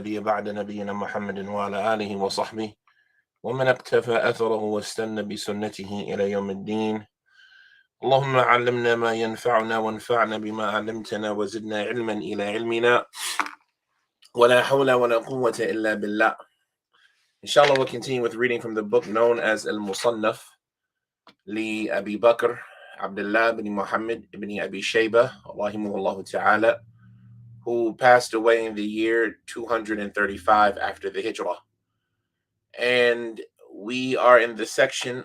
هادي بعد نبينا محمد وعلى آله وصحبه ومن اقتفى أثره واستنى بسنته إلى يوم الدين. اللهم علمنا ما ينفعنا وانفعنا بما علمتنا وزدنا علما إلى علمنا ولا حول ولا قوة إلا بالله. Inshallah, we'll continue with reading from the book known as Al-Musannaf li Abi Bakr Abdullah bin Muhammad ibn Abi Shaybah rahimahullah ta'ala, who passed away in the year 235 after the Hijrah. And we are in the section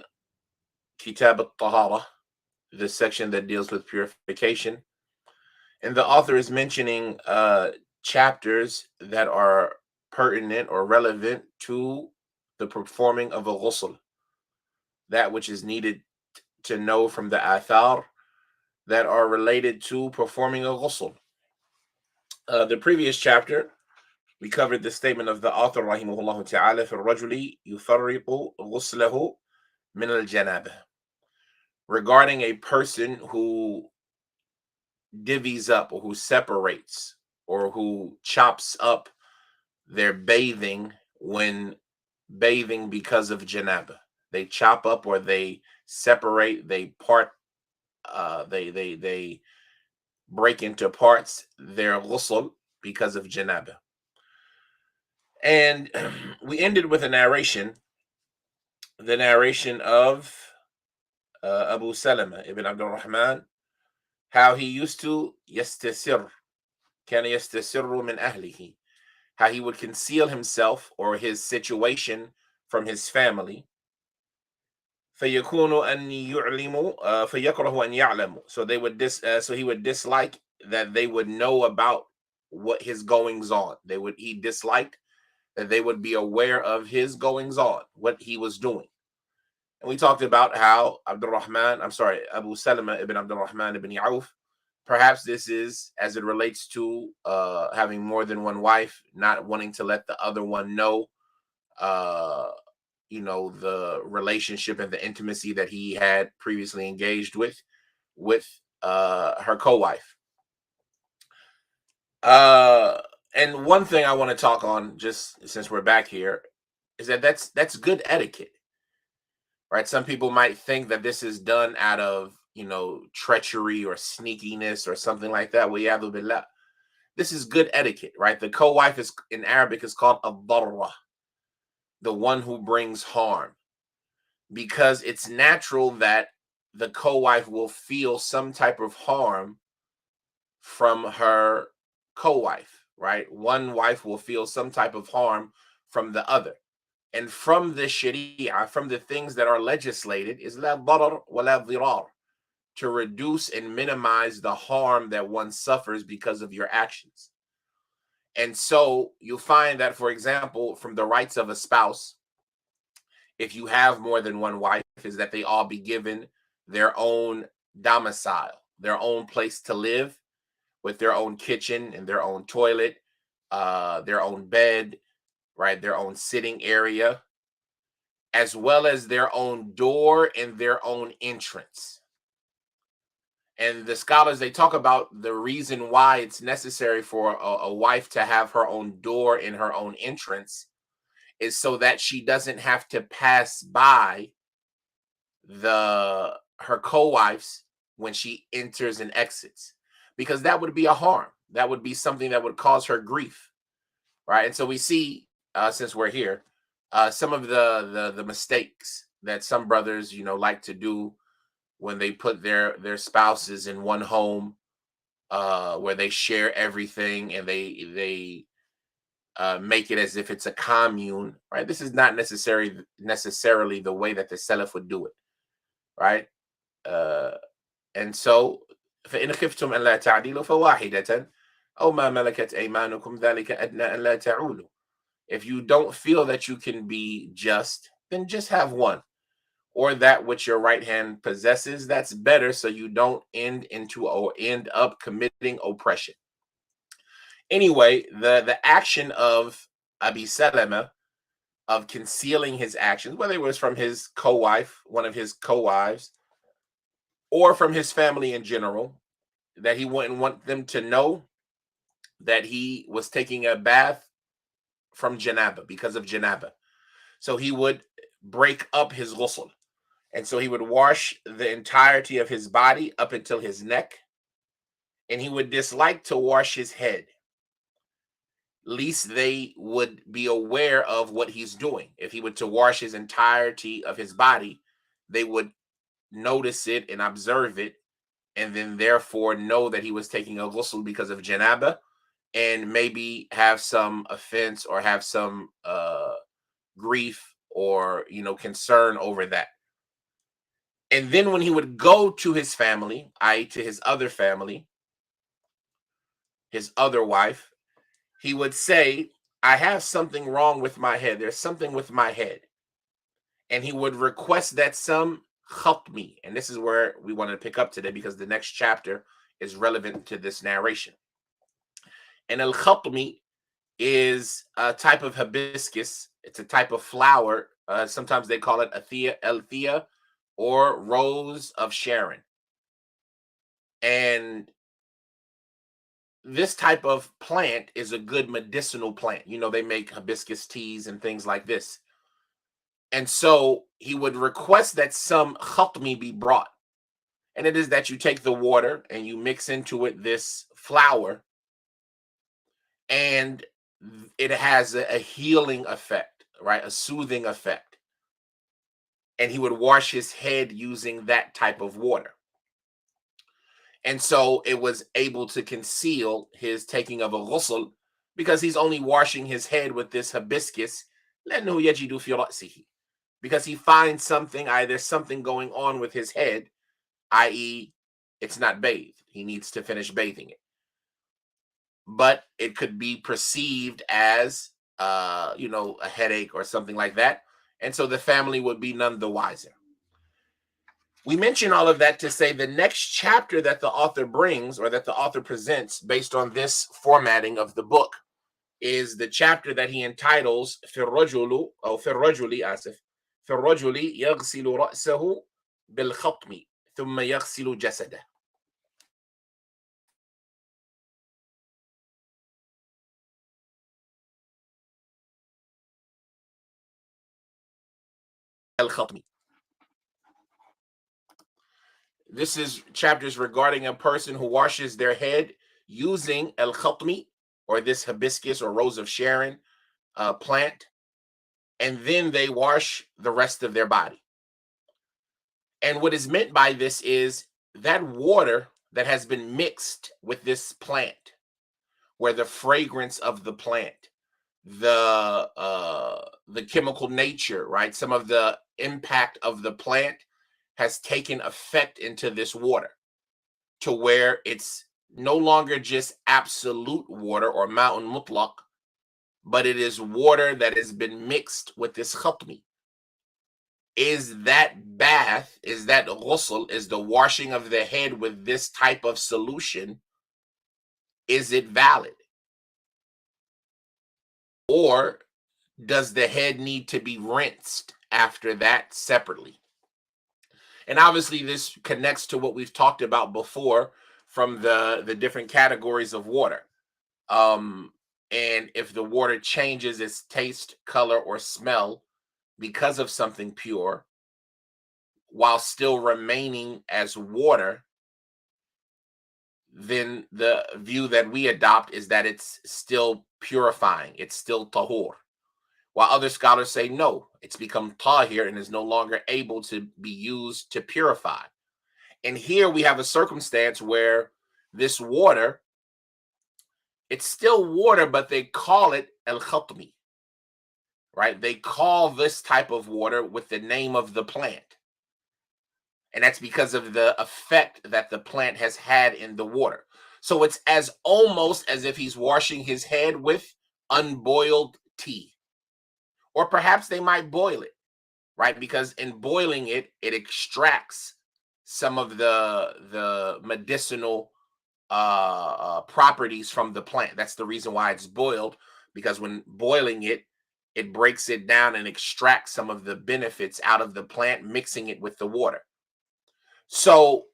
Kitab al-Tahara, the section that deals with purification. And the author is mentioning chapters that are pertinent or relevant to the performing of a ghusl, that which is needed to know from the athar that are related to performing a ghusl. The previous chapter, we covered the statement of the author rahimahullah ta'ala, في الرجل يفرق غسله من الجنابة, regarding a person who divvies up or who separates or who chops up their bathing when bathing because of janaba. They chop up or they separate, they part, they break into parts their ghusl because of janaba. And we ended with a narration, the narration of Abu Salama ibn Abdul Rahman, how he used to yastasir, kana yastasirru min ahlihi, how he would conceal himself or his situation from his family. فَيَكُونُ أَنْ يُعْلِمُ فَيَكْرَهُ أَنْ يَعْلَمُ. So they would so he would dislike that they would know about what his goings on. He disliked that they would be aware of his goings on, what he was doing. And we talked about how Abu Salama ibn Abdul Rahman ibn Auf, perhaps this is as it relates to having more than one wife, not wanting to let the other one know, the relationship and the intimacy that he had previously engaged with her co-wife. And one thing I want to talk on, just since we're back here, is that that's good etiquette, right? Some people might think that this is done out of, treachery or sneakiness or something like that. Well, billah. This is good etiquette, right? The co-wife is in Arabic is called ad-darra, the one who brings harm, because it's natural that the co-wife will feel some type of harm from her co-wife, right? One wife will feel some type of harm from the other. And from the sharia, from the things that are legislated, is la darar wa la dhirar, to reduce and minimize the harm that one suffers because of your actions. And so you'll find that, for example, from the rights of a spouse, if you have more than one wife, is that they all be given their own domicile, their own place to live, with their own kitchen and their own toilet, their own bed, right, their own sitting area, as well as their own door and their own entrance. And the scholars, they talk about the reason why it's necessary for a wife to have her own door and her own entrance is so that she doesn't have to pass by her co-wives when she enters and exits, because that would be a harm. That would be something that would cause her grief, right? And so we see, since we're here, some of the mistakes that some brothers, like to do when they put their spouses in one home, where they share everything and they make it as if it's a commune, right? This is not necessarily the way that the Salaf would do it, right? And so, فإن خفتم أن لا تعدلوا فواحدة أو ما ملكت أيمانكم ذلك أدنى أن لا تعولوا. If you don't feel that you can be just, then just have one, or that which your right hand possesses. That's better, so you don't end up committing oppression. Anyway, the action of Abi Salama of concealing his actions, whether it was from his co-wife, one of his co-wives, or from his family in general, that he wouldn't want them to know that he was taking a bath from janaba, because of janaba. So he would break up his ghusl. And so he would wash the entirety of his body up until his neck. And he would dislike to wash his head, least they would be aware of what he's doing. If he were to wash his entirety of his body, they would notice it and observe it, and then therefore know that he was taking a ghusl because of janaba, and maybe have some offense or have some grief or concern over that. And then when he would go to his family, i.e. to his other family, his other wife, he would say, I have something wrong with my head. There's something with my head. And he would request that some help me. And this is where we wanted to pick up today, because the next chapter is relevant to this narration. And al-khatmi is a type of hibiscus. It's a type of flower. Sometimes they call it althea or rose of Sharon. And this type of plant is a good medicinal plant. They make hibiscus teas and things like this. And so he would request that some khatmi be brought. And it is that you take the water and you mix into it this flour, and it has a healing effect, right? A soothing effect. And he would wash his head using that type of water. And so it was able to conceal his taking of a ghusl, because he's only washing his head with this hibiscus, because he finds something, either something going on with his head, i.e. it's not bathed. He needs to finish bathing it. But it could be perceived as, a headache or something like that. And so the family would be none the wiser. We mention all of that to say the next chapter that the author brings, or that the author presents based on this formatting of the book, is the chapter that he entitles في الرجل أو في الرجل آسف في الرجل يغسل رأسه بالخطم ثم يغسل جسده. الخطم. This is chapters regarding a person who washes their head using al-khatmi, or this hibiscus or rose of Sharon plant, and then they wash the rest of their body. And what is meant by this is that water that has been mixed with this plant, where the fragrance of the plant, the chemical nature, right, some of the impact of the plant has taken effect into this water, to where it's no longer just absolute water or mountain mutlaq, but it is water that has been mixed with this khatmi. Is that bath, is that ghusl, is the washing of the head with this type of solution, is it valid? Or does the head need to be rinsed after that separately? And obviously this connects to what we've talked about before from the different categories of water. And if the water changes its taste, color, or smell because of something pure, while still remaining as water, then the view that we adopt is that it's still purifying, it's still tahur. While other scholars say no, it's become tahir and is no longer able to be used to purify. And here we have a circumstance where this water, it's still water, but they call it al-khatmi, right? They call this type of water with the name of the plant. And that's because of the effect that the plant has had in the water. So it's as almost as if he's washing his head with unboiled tea. Or perhaps they might boil it, right? Because in boiling it, it extracts some of the medicinal properties from the plant. That's the reason why it's boiled, because when boiling it, it breaks it down and extracts some of the benefits out of the plant, mixing it with the water. So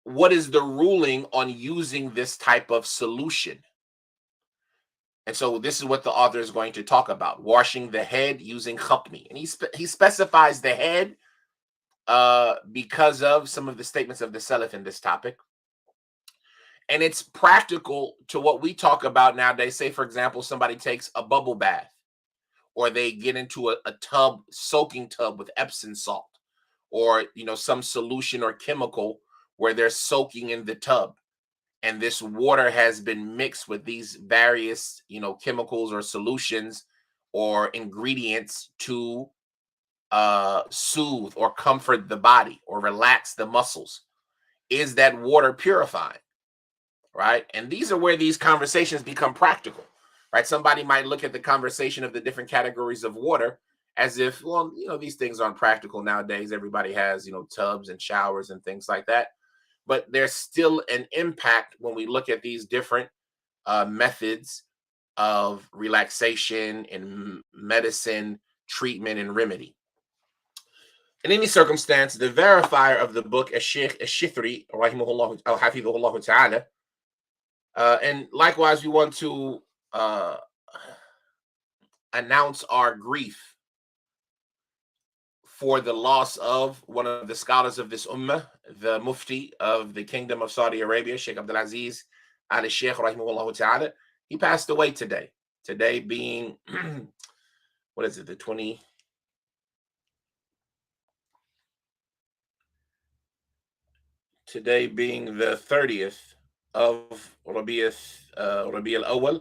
what is the ruling on using this type of solution? And so this is what the author is going to talk about: washing the head using chutney. And he specifies the head because of some of the statements of the Salaf in this topic. And it's practical to what we talk about nowadays. Say, for example, somebody takes a bubble bath, or they get into a tub, soaking tub with Epsom salt, or some solution or chemical where they're soaking in the tub, and this water has been mixed with these various chemicals or solutions or ingredients to soothe or comfort the body or relax the muscles. Is that water purifying? Right? And these are where these conversations become practical, right? Somebody might look at the conversation of the different categories of water as if, well, these things aren't practical nowadays. Everybody has, tubs and showers and things like that. But there's still an impact when we look at these different methods of relaxation and medicine, treatment, and remedy. In any circumstance, the verifier of the book, Sheikh Ash-Shithri, rahimahullah, hafidhahullah ta'ala, and likewise, we want to announce our grief for the loss of one of the scholars of this ummah, the mufti of the Kingdom of Saudi Arabia, Sheikh Abdulaziz al-Sheikh, rahimahullah ta'ala. He passed away today. Today being, what is it, today being the 30th of Rabi' al-Awwal,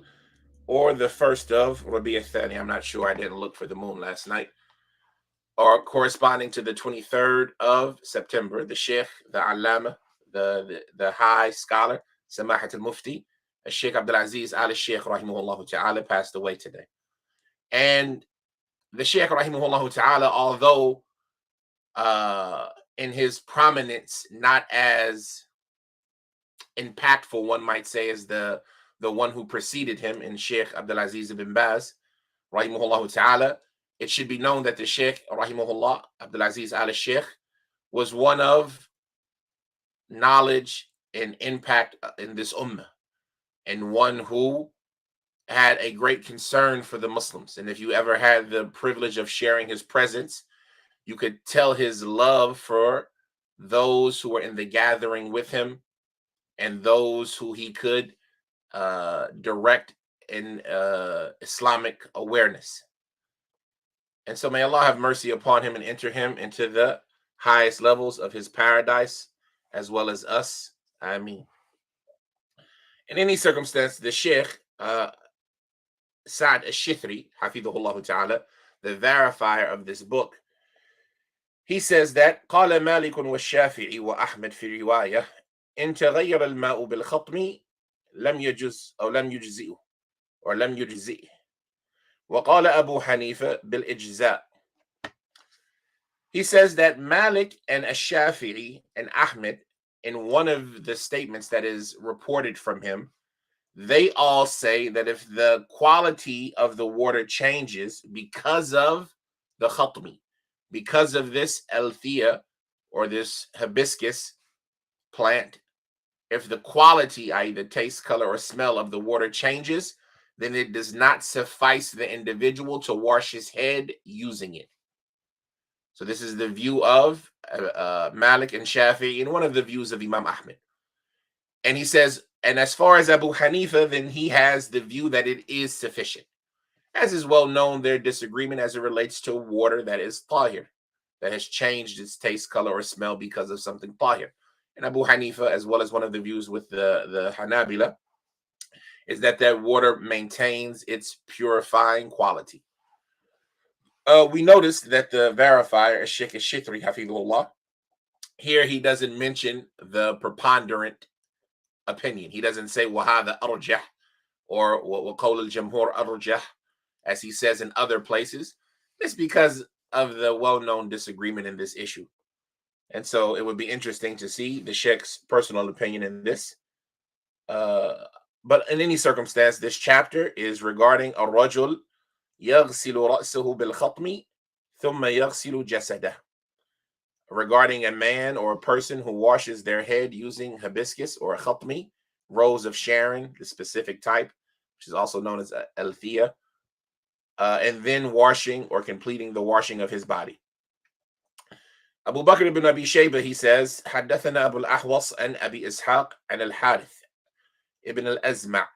or the 1st of Rabi' al-Thani. I'm not sure. I didn't look for the moon last night. Or corresponding to the 23rd of September, the Sheikh, the Allama, the high scholar, Samahat al-Mufti, Sheikh Abdulaziz al-Sheikh, rahimahullah ta'ala, passed away today. And the Sheikh, rahimahullah ta'ala, although in his prominence, not as impactful, one might say, as the one who preceded him in Sheikh Abdulaziz ibn Baz, rahimahullah ta'ala, it should be known that the Sheikh, rahimahullah, Abdulaziz al-Sheikh, was one of knowledge and impact in this ummah, and one who had a great concern for the Muslims. And if you ever had the privilege of sharing his presence, you could tell his love for those who were in the gathering with him and those who he could direct in Islamic awareness. And so may Allah have mercy upon him and enter him into the highest levels of his paradise, as well as us. Ameen. In any circumstance, the Sheikh, Sa'd Ash-Shithri, hafidhahullah ta'ala, the verifier of this book, he says that قال مالك والشافعي وأحمد في رواية إن تغير الماء بالخطم لم يجز أو لم يجزئه or لم يجزئه وقال أبو حنيفة بالإجزاء. He says that Malik and Ash-Shafi'i and Ahmed, in one of the statements that is reported from him, they all say that if the quality of the water changes because of the khatmi, because of this althea or this hibiscus plant, if the quality, i.e. the taste, color, or smell of the water changes, then it does not suffice the individual to wash his head using it. So this is the view of Malik and Shafi'i, and one of the views of Imam Ahmed. And he says, and as far as Abu Hanifa, then he has the view that it is sufficient. As is well known, their disagreement as it relates to water that is tahir, that has changed its taste, color, or smell because of something tahir. And Abu Hanifa, as well as one of the views with the Hanabila, is that water maintains its purifying quality. We noticed that the verifier, Sheikh Ash-Shithri, hafidhullah, here he doesn't mention the preponderant opinion. He doesn't say وَهَذَا أَرْجَحْ or وَقَوْلَ الْجَمْهُورِ أَرْجَحْ, as he says in other places. It's because of the well-known disagreement in this issue. And so it would be interesting to see the Sheikh's personal opinion in this. But in any circumstance, this chapter is regarding a rajul يغسل رأسه بالخطم ثم يغسل جسده, regarding a man or a person who washes their head using hibiscus or a khatmi, rose of Sharon, the specific type, which is also known as al-thiyah, and then washing or completing the washing of his body. Abu Bakr ibn Abi Shayba, he says, حدثنا أبو الأحوص عن أبي إسحاق عن الحارث ابن الأزمع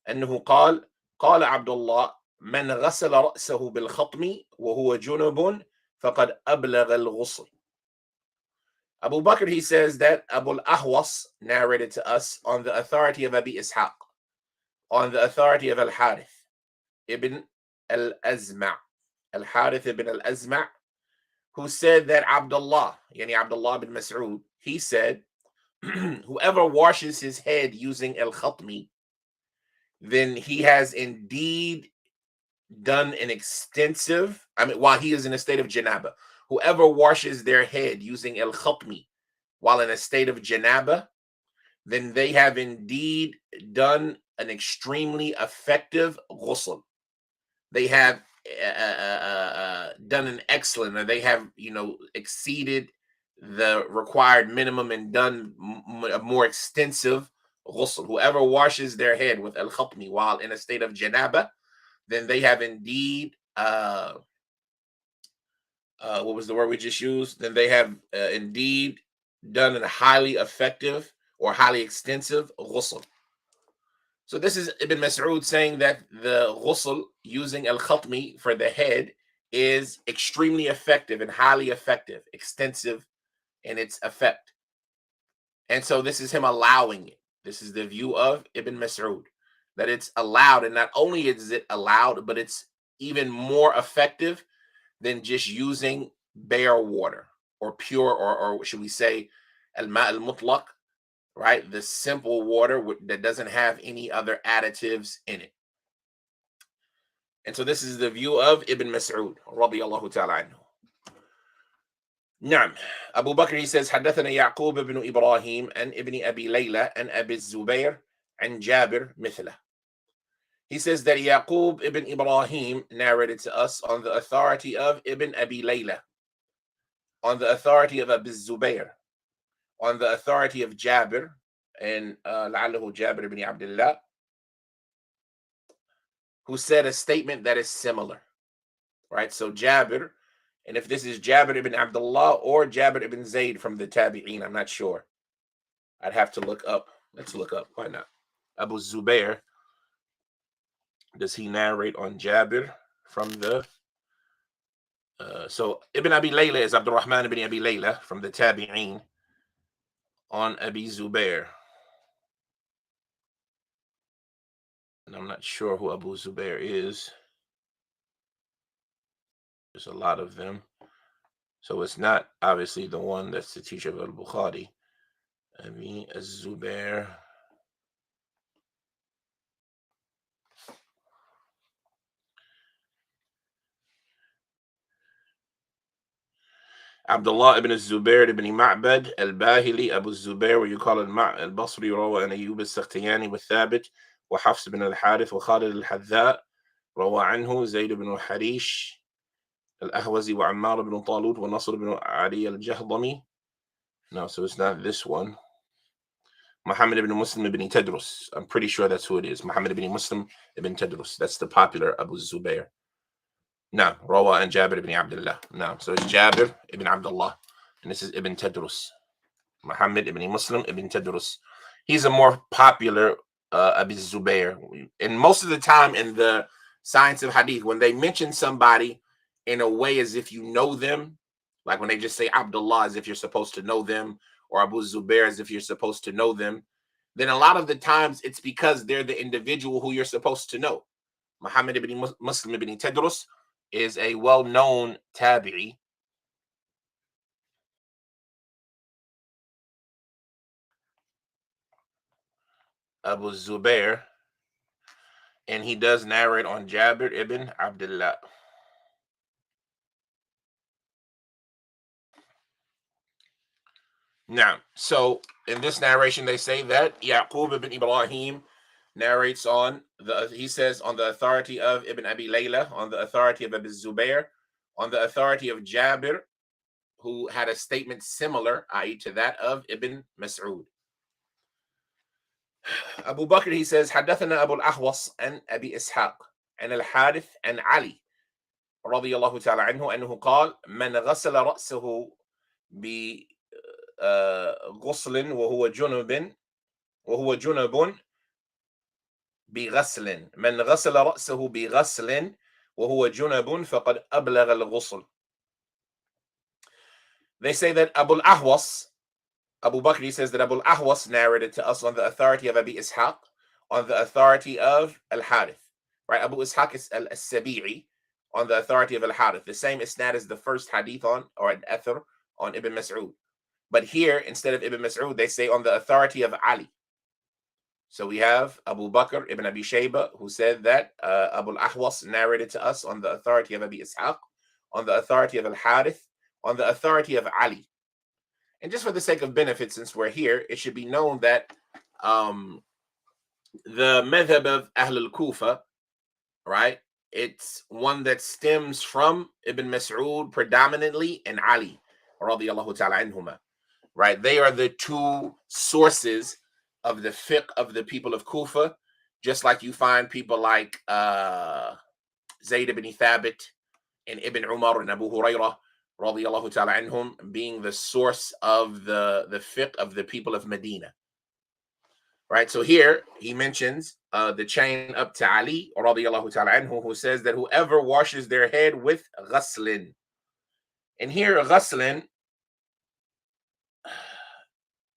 أنه قال قال عبد الله من غسل رأسه بالخطم وهو جنب فقد أبلغ الغسل. Abu Bakr, he says that Abu al-Ahwas narrated to us on the authority of Abi Ishaq, on the authority of Al-Harith ibn al-Azma', Al-Harith ibn al-Azma', who said that Abdullah, yani Abdullah bin Mas'ud, he said, whoever washes his head using al-khatmi, then he has indeed done an extensive, while he is in a state of janaba. Whoever washes their head using al-khatmi while in a state of janaba, then they have indeed done an extremely effective ghusl. They have done an excellent, or they have, exceeded the required minimum and done a more extensive ghusl. Whoever washes their head with al-khatmi while in a state of janaba, then they have indeed, what was the word we just used? Then they have indeed done a highly effective or highly extensive ghusl. So this is Ibn Mas'ud saying that the ghusl using al-khatmi for the head is extremely effective and highly effective, extensive in its effect. And so this is him allowing it. This is the view of Ibn Mas'ud, that it's allowed, and not only is it allowed, but it's even more effective than just using bare water or pure, or should we say al-ma' al-mutlaq, right? The simple water that doesn't have any other additives in it. And so this is the view of Ibn Mas'ud radiyallahu ta'ala anhu. نعم. Abu Bakr, he says, حدثنا يعقوب بن إبراهيم عن ابن أبي ليلى عن أبي الزبير عن جابر مثله. He says that Yaqub ibn Ibrahim narrated to us on the authority of Ibn Abi Layla, on the authority of Abu Zubayr, on the authority of Jabir, and لعله Jabir ibn Abdullah, who said a statement that is similar, right? So Jabir, and if this is Jabir ibn Abdullah or Jabir ibn Zayd from the Tabi'een, I'm not sure. I'd have to look up. Let's look up. Why not? Abu Zubayr, does he narrate on Jabir from the so Ibn Abi Layla is Abdul Rahman ibn Abi Layla from the Tabi'een on Abi Zubair. And I'm not sure who Abu Zubair is. There's a lot of them. So it's not obviously the one that's the teacher of Al-Bukhari. Abi Zubair. Abdullah ibn Zubair ibn Ma'bad al-Bahili Abu Zubair, where you call it al-Basri, روى عن أيوب السختياني والثابت وحفص بن الحارث وخالد الحذاء، روى عنه زيد بن حريش الأهوزي وعمار بن طالوت ونصر بن علي الجهضمي. No, so it's not this one. Muhammad ibn Muslim ibn Tadrus. I'm pretty sure that's who it is. Muhammad ibn Muslim ibn Tadrus. That's the popular Abu Zubair. No, Rawa and Jabir ibn Abdullah. No, so it's Jabir ibn Abdullah. And this is Ibn Tadrus. Muhammad ibn Muslim ibn Tadrus. He's a more popular Abu Zubair. And most of the time in the science of hadith, when they mention somebody in a way as if you know them, like when they just say Abdullah as if you're supposed to know them, or Abu Zubair as if you're supposed to know them, then a lot of the times it's because they're the individual who you're supposed to know. Muhammad ibn Muslim ibn Tadrus is a well-known tabi'i. Abu Zubair, and he does narrate on Jabir ibn Abdullah. Now, so in this narration, they say that Yaqub ibn Ibrahim narrates he says on the authority of Ibn Abi Layla, on the authority of Abu Zubair, on the authority of Jabir, who had a statement similar, i.e. to that of Ibn Mas'ud. Abu Bakr, he says, حدثنا أبو الأحوص عن أبي إسحاق عن الحارث عن علي رضي الله تعالى عنه أنه قال من غسل رأسه بغسل وهو جنب بغسل من غسل رأسه بغسل وهو جنب فقد أبلغ الغسل. They say that Abu Bakr says that Abu al-Ahwas narrated to us on the authority of Abi Ishaq, on the authority of Al-Harith. Right? Abu Ishaq is Al-Sabi'i on the authority of Al-Harith. The same isnad as the first hadith on, or an athar on Ibn Mas'ud. But here, instead of Ibn Mas'ud, they say on the authority of Ali. So we have Abu Bakr ibn Abi Shayba, who said that Abu al-Ahwas narrated to us on the authority of Abi Ishaq, on the authority of Al-Harith, on the authority of Ali. And just for the sake of benefit, since we're here, it should be known that the madhab of Ahl al-Kufa, right, it's one that stems from Ibn Mas'ud predominantly and Ali, radiyallahu ta'ala anhuma. Right, they are the two sources of the fiqh of the people of Kufa, just like you find people like Zayd ibn Thabit and Ibn Umar and Abu Hurairah radiyallahu ta'ala anhum being the source of the fiqh of the people of Medina. Right, so here he mentions the chain up to Ali radiyallahu ta'ala anhu, who says that whoever washes their head with ghaslin. And here ghaslin,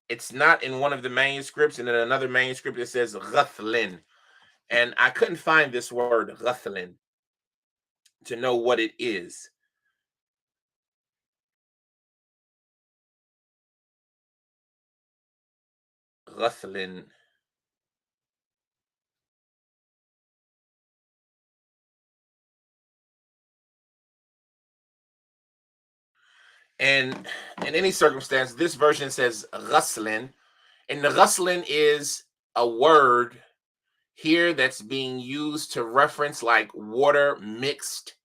it's not in one of the manuscripts, and in another manuscript it says ghathlin. And I couldn't find this word ghathlin to know what it is. Ghathlin. And in any circumstance, this version says ghaslin, and the ghaslin is a word here that's being used to reference like water mixed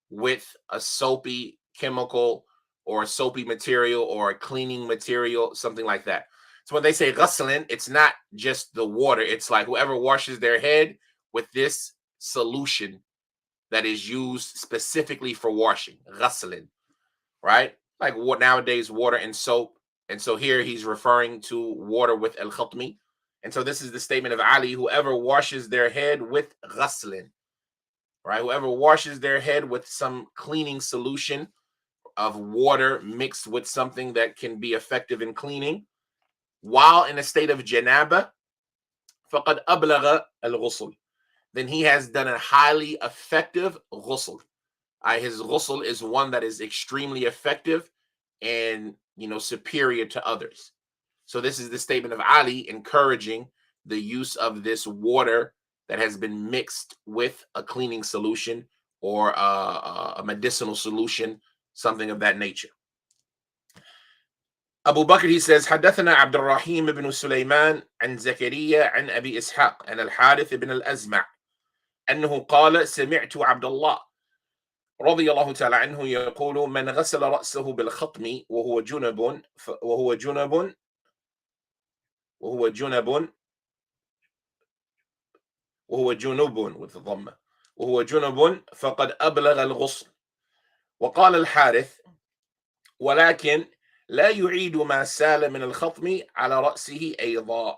with a soapy chemical or a soapy material or a cleaning material, something like that. So when they say ghaslin, it's not just the water. It's like whoever washes their head with this solution that is used specifically for washing, ghaslin, right? Like what nowadays, water and soap. And so here he's referring to water with al-khatmi. And so this is the statement of Ali: whoever washes their head with ghaslin, right? Whoever washes their head with some cleaning solution of water mixed with something that can be effective in cleaning while in a state of janaba, faqad ablagha al-ghusl. Then he has done a highly effective ghusl. His ghusl is one that is extremely effective and superior to others. So this is the statement of Ali encouraging the use of this water that has been mixed with a cleaning solution or a medicinal solution, something of that nature. Abu Bakr, he says, حدثنا عبد الرحيم بن سليمان عن زكريا عن أبي إسحاق عن الحارث بن الأزمع أنه قال سمعت عبد الله رضي الله تعالى عنه يقول من غسل رأسه بالخطم وهو جنب وهو جنب وهو جنب وهو جنب with الضمة وهو جنب فقد أبلغ الغسل. وقال الحارث ولكن لا يعيد ما سال من الخطم على رأسه أيضا.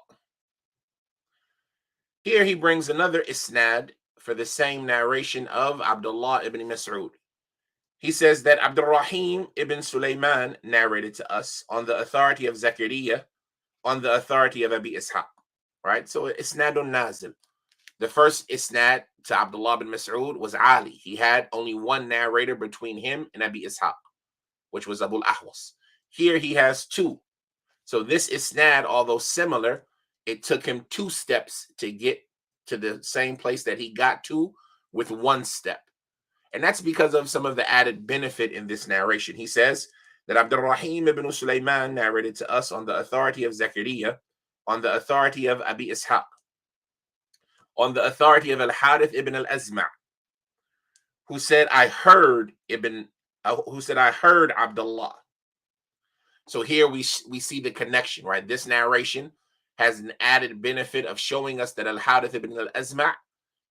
Here he brings another isnad for the same narration of Abdullah ibn Mas'ud. He says that Abdul Rahim ibn Sulaiman narrated to us on the authority of Zakaria, on the authority of Abi Ishaq. Right? So isnadun nazil. The first isnad to Abdullah ibn Mas'ud was Ali. He had only one narrator between him and Abi Ishaq, which was Abu al-Ahwas. Here he has two. So this isnad, although similar, it took him 2 steps to get to the same place that he got to with 1 step. And that's because of some of the added benefit in this narration. He says that Abdul Rahim ibn Sulaiman narrated to us on the authority of Zakaria, on the authority of Abi Ishaq, on the authority of Al-Harith ibn al-Azma', who said, I heard Abdullah. So here we see the connection, right? This narration has an added benefit of showing us that Al-Harith ibn al-Azma',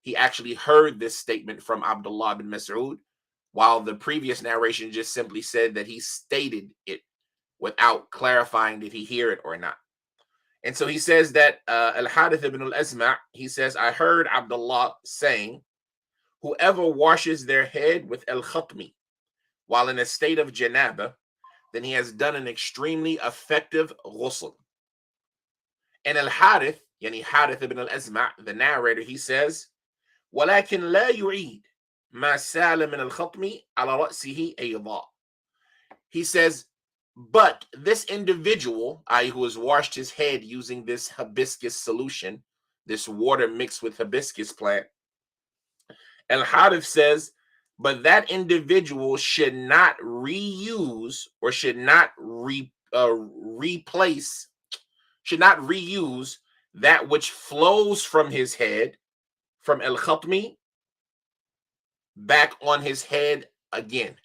he actually heard this statement from Abdullah ibn Mas'ud, while the previous narration just simply said that he stated it without clarifying did he hear it or not. And so he says that Al-Harith ibn al-Azma', he says, I heard Abdullah saying, whoever washes their head with al-khatmi while in a state of janaba, then he has done an extremely effective ghusl. And Al-Harith, yani Harith ibn al-Azma', the narrator, he says, ولكن لا يعيد ما سال من الخطم على رأسه أيضا. He says, but this individual, i.e. who has washed his head using this hibiscus solution, this water mixed with hibiscus plant, Al-Harith says, but that individual should not reuse or should not replace, should not reuse that which flows from his head, from al-khatmi, back on his head again.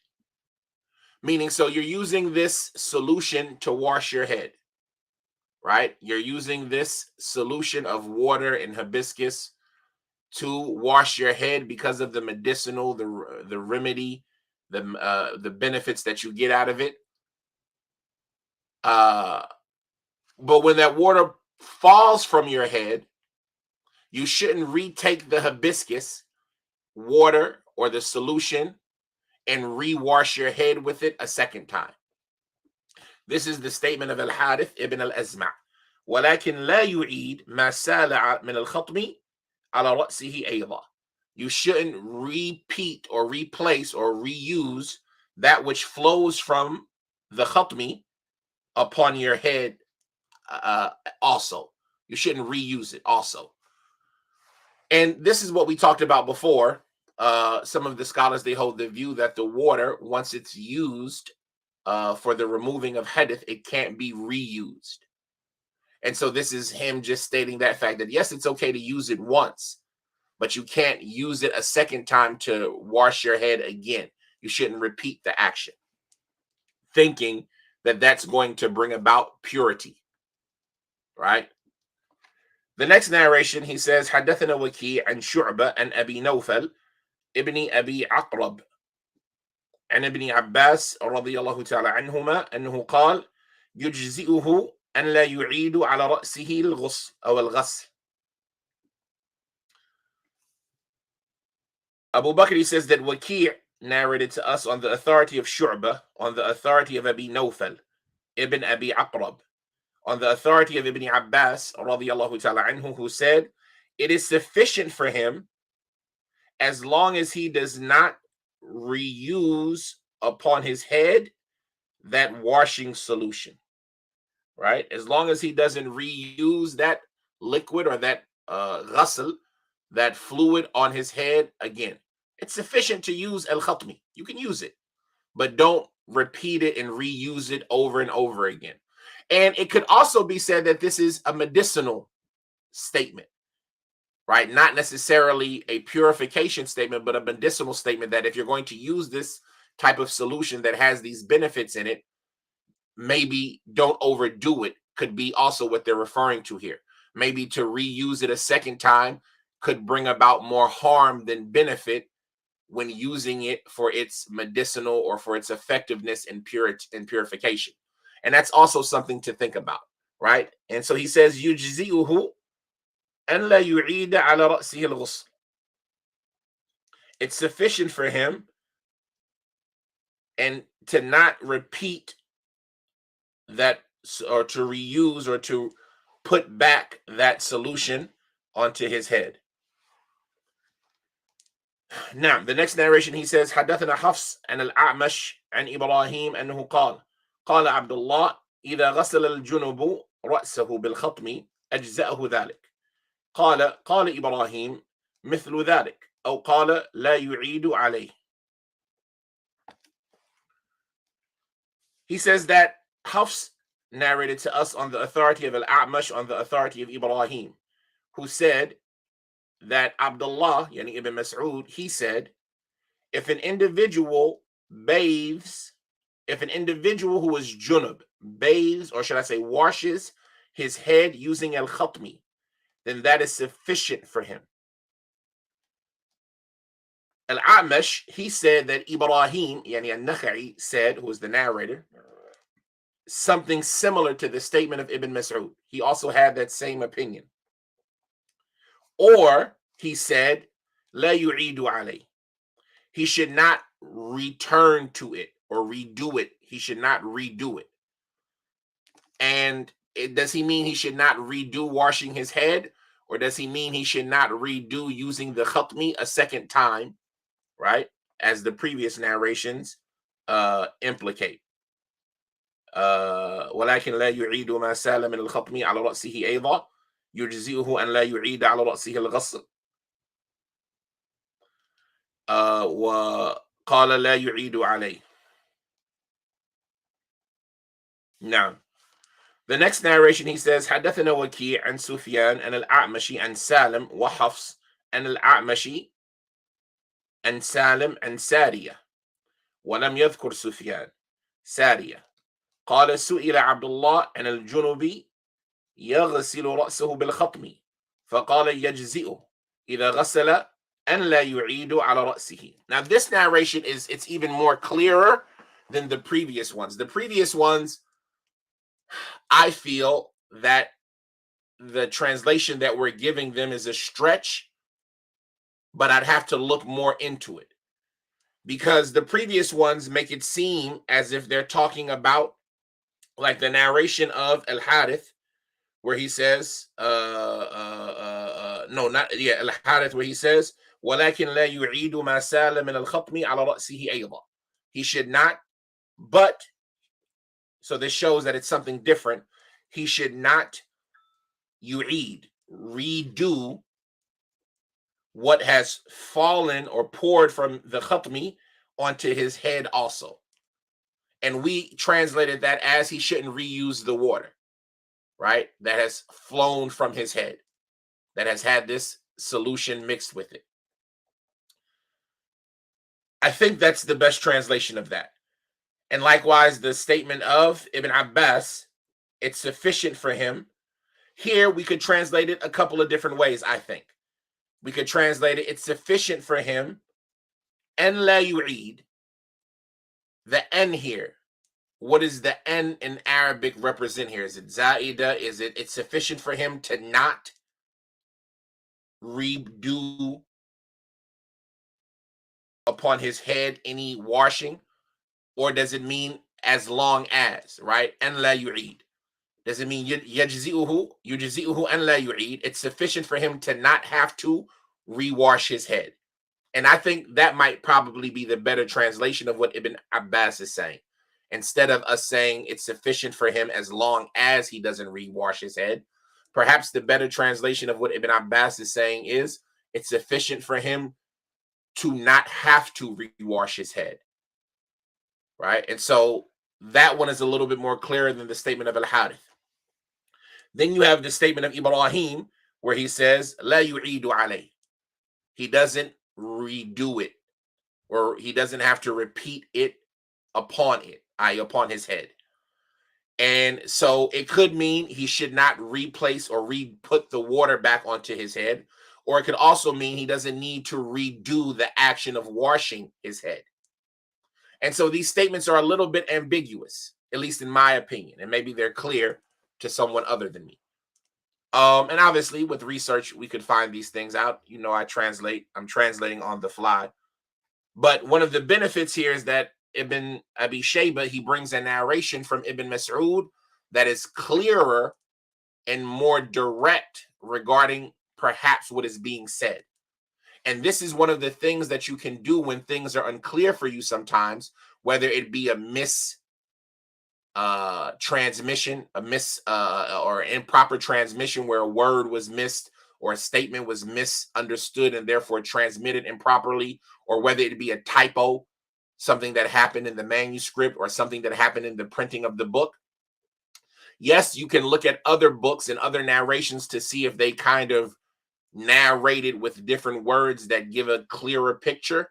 Meaning, so you're using this solution to wash your head, right? You're using this solution of water and hibiscus to wash your head because of the medicinal, the remedy, the benefits that you get out of it. But when that water falls from your head, you shouldn't retake the hibiscus water or the solution and rewash your head with it a second time. This is the statement of Al-Harith ibn al-Azma'. ولكن لا يعيد ما سال من الخطم على رأسه أيضا. You shouldn't repeat or replace or reuse that which flows from the khatmi upon your head also. You shouldn't reuse it also. And this is what we talked about before. Some of the scholars, they hold the view that the water, once it's used for the removing of hadith, it can't be reused. And so this is him just stating that fact that, yes, it's okay to use it once, but you can't use it a second time to wash your head again. You shouldn't repeat the action, thinking that that's going to bring about purity, right? The next narration, he says, حدثنا وكيع عن شعبة عن أبي نوفل ابن أبي عقرب عن ابن عباس رضي الله تعالى عنهما أنه قال يجزئه أن لا يعيد على رأسه الغسل أو الغسل. Abu Bakr, he says that Waki' narrated to us on the authority of Shu'bah, on the authority of Abi Nawfal ibn Abi Aqrab, on the authority of Ibn Abbas radiyallahu ta'ala anhu, who said it is sufficient for him as long as he does not reuse upon his head that washing solution, right? As long as he doesn't reuse that liquid or that ghusl, that fluid on his head again. It's sufficient to use al-khatmi. You can use it, but don't repeat it and reuse it over and over again. And it could also be said that this is a medicinal statement, right? Not necessarily a purification statement, but a medicinal statement that if you're going to use this type of solution that has these benefits in it, maybe don't overdo it, could be also what they're referring to here. Maybe to reuse it a second time could bring about more harm than benefit when using it for its medicinal or for its effectiveness in purification. And that's also something to think about, right? And so he says, يُجْزِئُهُ أَنْ لَا يُعِيدَ عَلَى رَأْسِهِ الْغُسْلِ. It's sufficient for him and to not repeat that, or to reuse or to put back that solution onto his head. Now, the next narration, he says, حدثنا حفص عن الأعمش عن إبراهيم أنه قال قال عبد الله إذا غسل الجنب رأسه بالخطم أجزأه ذلك. قال إبراهيم مثل ذلك أو قال لا يعيد عليه. He says that Hafs narrated to us on the authority of Al-A'mash, on the authority of Ibrahim, who said that Abdullah, yani Ibn Mas'ud, he said, if an individual bathes, if an individual who is junub bathes, or should I say washes his head using al-khatmi, then that is sufficient for him. Al-A'mash, he said that Ibrahim, yani al-Nakha'i, said, who was the narrator, something similar to the statement of Ibn Mas'ud. He also had that same opinion. Or he said, La yu'idu alayh. He should not return to it or redo it. He should not redo it. And does he mean he should not redo washing his head? Or does he mean he should not redo using the khatmi a second time, right? As the previous narrations implicate. ولكن لا يعيد ما سال من الخطم على رأسه أيضا يجزئه أن لا يعيد على رأسه الغسل. وقال لا يعيد عليه. Now, the next narration, he says, حدثنا وكيع عن سفيان عن الأعمشي عن سالم وحفص عن الأعمشي عن سالم عن سارية ولم يذكر سفيان سارية قال سئل عبد الله عن الجنب يغسل رأسه بالخطم فقال يجزئه إذا غسل أن لا يعيد على رأسه. Now this narration it's even more clearer than the previous ones. The previous ones, I feel that the translation that we're giving them is a stretch, but I'd have to look more into it, because the previous ones make it seem as if they're talking about, like the narration of Al-Harith, where he says, Al-Harith, where he says, وَلَكِنْ لَا يُعِيدُ مَا سَالَ مِنَ الْخَطْمِ عَلَى رَأْسِهِ أَيْضًا. He should not, but, so this shows that it's something different. He should not redo what has fallen or poured from the khatmi onto his head also. And we translated that as he shouldn't reuse the water, right? That has flown from his head, that has had this solution mixed with it. I think that's the best translation of that. And likewise, the statement of Ibn Abbas, it's sufficient for him. Here, we could translate it a couple of different ways, I think. We could translate it, it's sufficient for him, and la yu'id. The N here. What does the N in Arabic represent here? Is it Zaida? Is it's sufficient for him to not redo upon his head any washing? Or does it mean as long as, right? And la yu'id. Does it mean yujzi'uhu and la yu'id? It's sufficient for him to not have to rewash his head. And I think that might probably be the better translation of what Ibn Abbas is saying. Instead of us saying it's sufficient for him as long as he doesn't rewash his head, perhaps the better translation of what Ibn Abbas is saying is it's sufficient for him to not have to rewash his head, right? And so that one is a little bit more clear than the statement of Al-Harith. Then you have the statement of Ibrahim, where he says, La yu'idu alayh. He doesn't redo it, or he doesn't have to repeat it upon it, i.e. upon his head. And so it could mean he should not replace or re-put the water back onto his head, or it could also mean he doesn't need to redo the action of washing his head. And so these statements are a little bit ambiguous, at least in my opinion, and maybe they're clear to someone other than me. And obviously with research, we could find these things out. You know, I'm translating on the fly. But one of the benefits here is that Ibn Abi Shayba, he brings a narration from Ibn Mas'ud that is clearer and more direct regarding perhaps what is being said. And this is one of the things that you can do when things are unclear for you sometimes, whether it be a transmission, or improper transmission where a word was missed or a statement was misunderstood and therefore transmitted improperly, or whether it be a typo, something that happened in the manuscript or something that happened in the printing of the book. Yes, you can look at other books and other narrations to see if they kind of narrated with different words that give a clearer picture.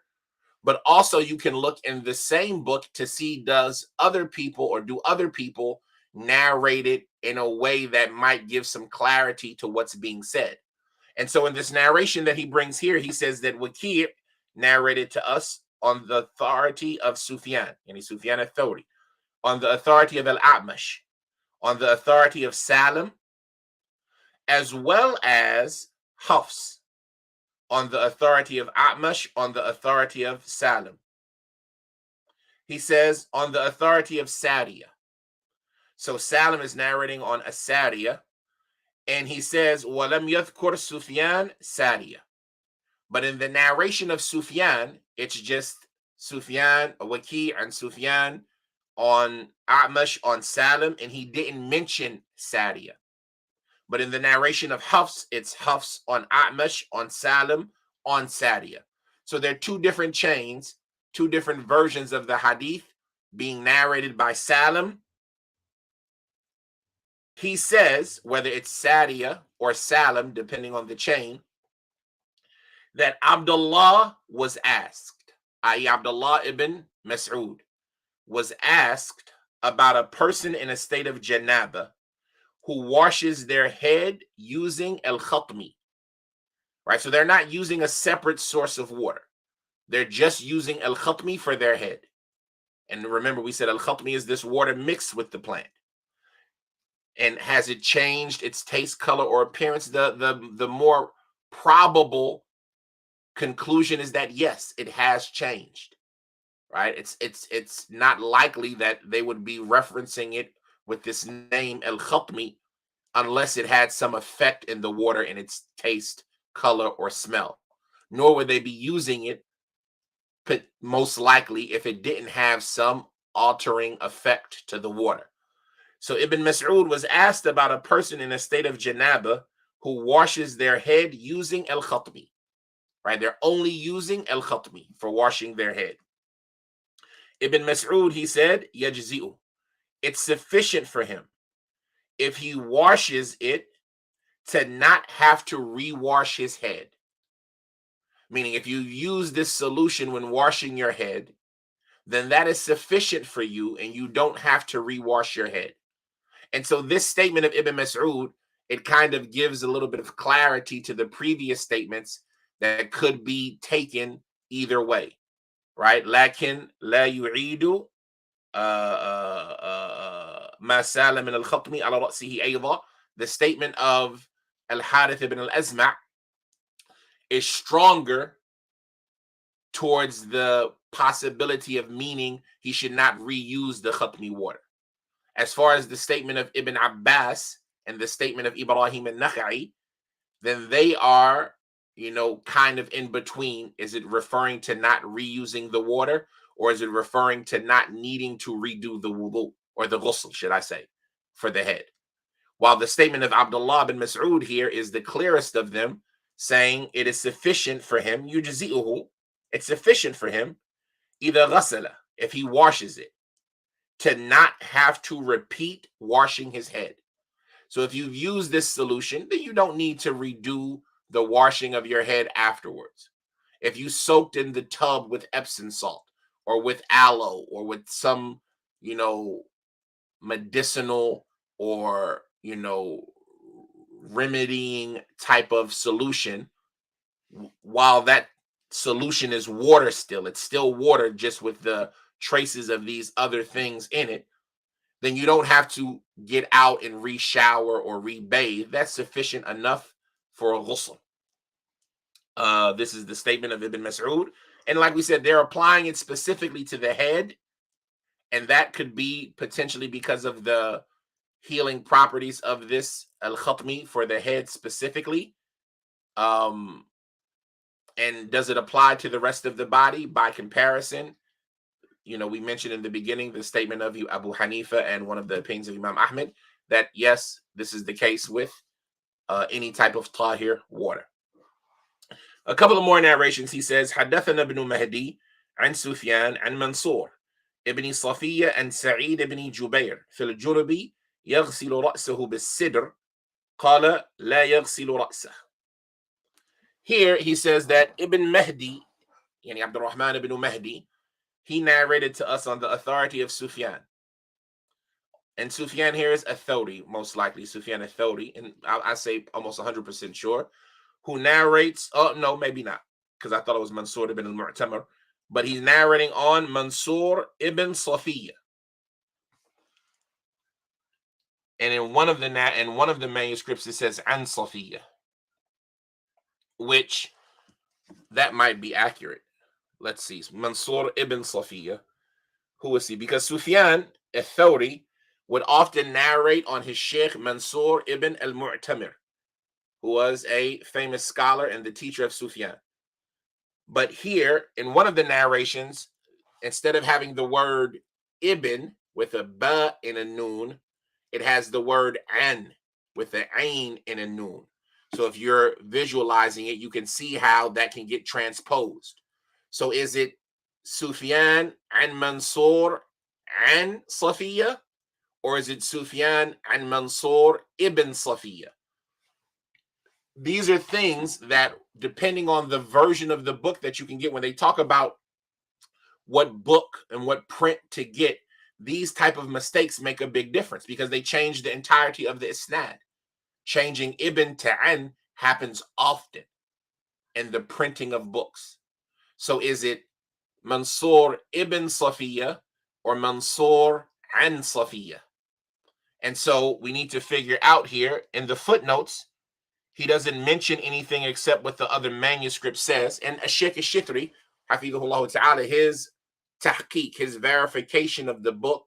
But also you can look in the same book to see do other people narrated in a way that might give some clarity to what's being said. And so in this narration that he brings here, he says that Waki' narrated to us on the authority of Sufyan, yani Sufyan al-Thawri, on the authority of Al-A'mash, on the authority of Salim, as well as Hafs, on the authority of A'mash, on the authority of Salim. He says on the authority of Sadiya. So Salim is narrating on a Sadiya, and he says, وَلَمْ يَذْكُرْ Sufyan Sadiya. But in the narration of Sufyan, it's just Sufyan, Waki' and Sufyan on A'mash, on Salim, and he didn't mention Sadiya. But in the narration of Hafs, it's Hafs on A'mash, on Salim, on Sadiya. So there are two different chains, two different versions of the hadith being narrated by Salim. He says, whether it's Sadiya or Salim, depending on the chain, that Abdullah was asked, i.e. Abdullah ibn Mas'ud, was asked about a person in a state of janaba who washes their head using al-khatmi, right? So they're not using a separate source of water. They're just using al-khatmi for their head. And remember, we said al-khatmi is this water mixed with the plant. And has it changed its taste, color, or appearance? The more probable conclusion is that yes, it has changed, right? It's not likely that they would be referencing it with this name al-khatmi unless it had some effect in the water in its taste, color, or smell. Nor would they be using it, but most likely, if it didn't have some altering effect to the water. So Ibn Mas'ud was asked about a person in a state of janaba who washes their head using al-khatmi, right? They're only using al-khatmi for washing their head. Ibn Mas'ud, he said, yajzi'u. It's sufficient for him if he washes it to not have to rewash his head. Meaning, if you use this solution when washing your head, then that is sufficient for you and you don't have to rewash your head. And so this statement of Ibn Mas'ud, it kind of gives a little bit of clarity to the previous statements that could be taken either way, right? Lakin la yu'idu ma salam min al-khatmi ala ra'sihi ayda. The statement of Al-Harith ibn al-Azma' is stronger towards the possibility of meaning he should not reuse the khatmi water. As far as the statement of Ibn Abbas and the statement of Ibrahim al-Nakha'i, then they are, kind of in between. Is it referring to not reusing the water, or is it referring to not needing to redo the wudu, or the ghusl, should I say, for the head? While the statement of Abdullah bin Mas'ud here is the clearest of them, saying it is sufficient for him, yujzi'uhu, it's sufficient for him, either ghasala, if he washes it, to not have to repeat washing his head. So if you've used this solution, then you don't need to redo the washing of your head afterwards. If you soaked in the tub with Epsom salt or with aloe or with some, medicinal or, remedying type of solution, while that solution is water still, it's still water just with the traces of these other things in it, then you don't have to get out and re-shower or re-bathe. That's sufficient enough for a ghusl. This is the statement of Ibn Mas'ud. And like we said, they're applying it specifically to the head. And that could be potentially because of the healing properties of this al-khatmi for the head specifically. And does it apply to the rest of the body by comparison? We mentioned in the beginning the statement of Abu Hanifa and one of the opinions of Imam Ahmed that yes, this is the case with any type of tahir water. A couple of more narrations. He says, حدثنا ابن مهدي عن سفيان عن منصور ابن صفية عن سعيد بن جبير في الجنب يغسل رأسه بالسدر قال لا يغسل رأسه. Here he says that Ibn Mahdi, yani Abdul Rahman ibn Mahdi, he narrated to us on the authority of Sufyan. And Sufyan here is Athawri, most likely Sufyan Athawri, and I say almost 100% sure, who narrates. Oh no, maybe not, because I thought it was Mansur ibn al-Mu'tamar, but he's narrating on Mansur ibn Safiya. And in one of the manuscripts it says An Safiya, which that might be accurate. Let's see, Mansur ibn Safiya. Who is he? Because Sufyan al-Thawri would often narrate on his Sheikh Mansur ibn al-Mu'tamir, who was a famous scholar and the teacher of Sufyan. But here, in one of the narrations, instead of having the word ibn with a ba and a noon, it has the word an with an ain and a noon. So if you're visualizing it, you can see how that can get transposed. So is it Sufyan and Mansur and Safiya, or is it Sufyan and Mansur ibn Safiya? These are things that, depending on the version of the book that you can get, when they talk about what book and what print to get, these type of mistakes make a big difference because they change the entirety of the isnad. Changing ibn to an happens often in the printing of books. So is it Mansur ibn Safiya or Mansur an Safiya? And so we need to figure out here in the footnotes, he doesn't mention anything except what the other manuscript says. And Sheikh al-Shitri, hafidhullah ta'ala, his tahqiq, his verification of the book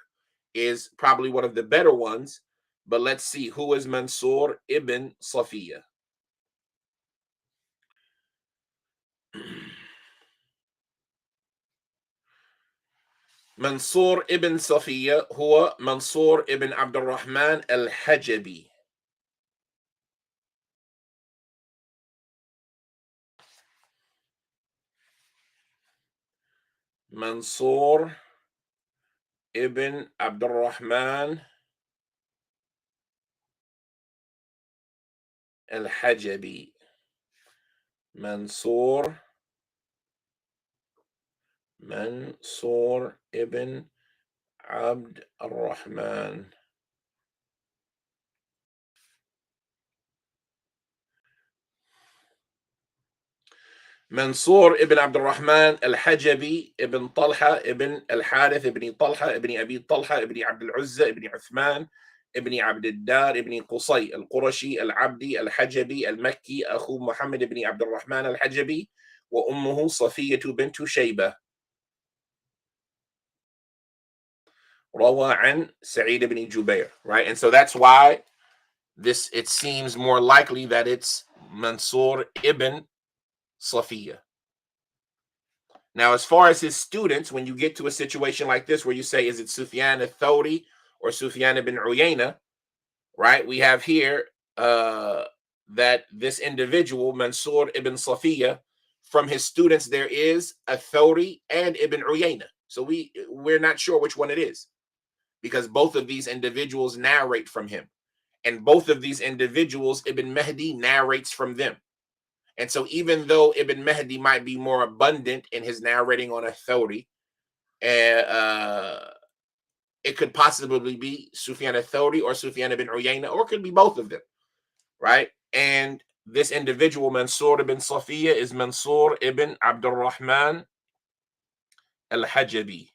is probably one of the better ones. But let's see, who is Mansur ibn Safiya? منصور ابن صفية هو منصور ابن عبد الرحمن الحجبي. منصور ابن عبد الرحمن الحجبي. منصور ابن عبد الرحمن. منصور ابن عبد الرحمن الحجبي ابن طلحة ابن الحارث ابن طلحة ابن أبي طلحة ابن عبد العزة ابن عثمان ابن عبد الدار ابن قصي القرشي العبدي الحجبي المكي أخو محمد ابن عبد الرحمن الحجبي وأمه صفية بنت شيبة. روى عن سعيد بن جبير, right? And so that's why it seems more likely that it's Mansur ibn Safiya. Now, as far as his students, when you get to a situation like this where you say, is it Sufyan al-Thawri or Sufyan ibn Uyayna, right? We have here that this individual, Mansur ibn Safiya, from his students, there is a Thawri and Ibn Uyayna. So we're not sure which one it is, because both of these individuals narrate from him. And both of these individuals, Ibn Mahdi narrates from them. And so even though Ibn Mahdi might be more abundant in his narrating on a Thawri, it could possibly be Sufyan al-Thawri or Sufyan ibn Uyayna, or it could be both of them, right? And this individual, Mansur ibn Safiya, is Mansur ibn Abdul Rahman al-Hajabi.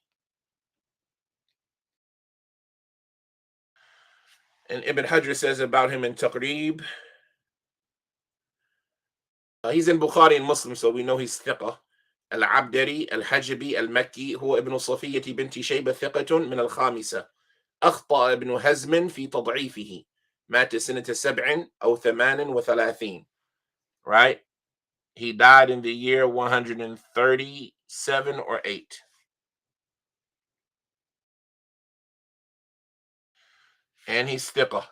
And Ibn Hajar says about him in Taqrib, he's in Bukhari and Muslim, so we know he's thiqah. العبدري الحجبي المكي هو ابن صفية بنت شيبة ثقة من الخامسة أخطأ ابن هزم في تضعيفه مات سنة 7 أو 38, right? He died in the year 137 or 8. And he's thiqah.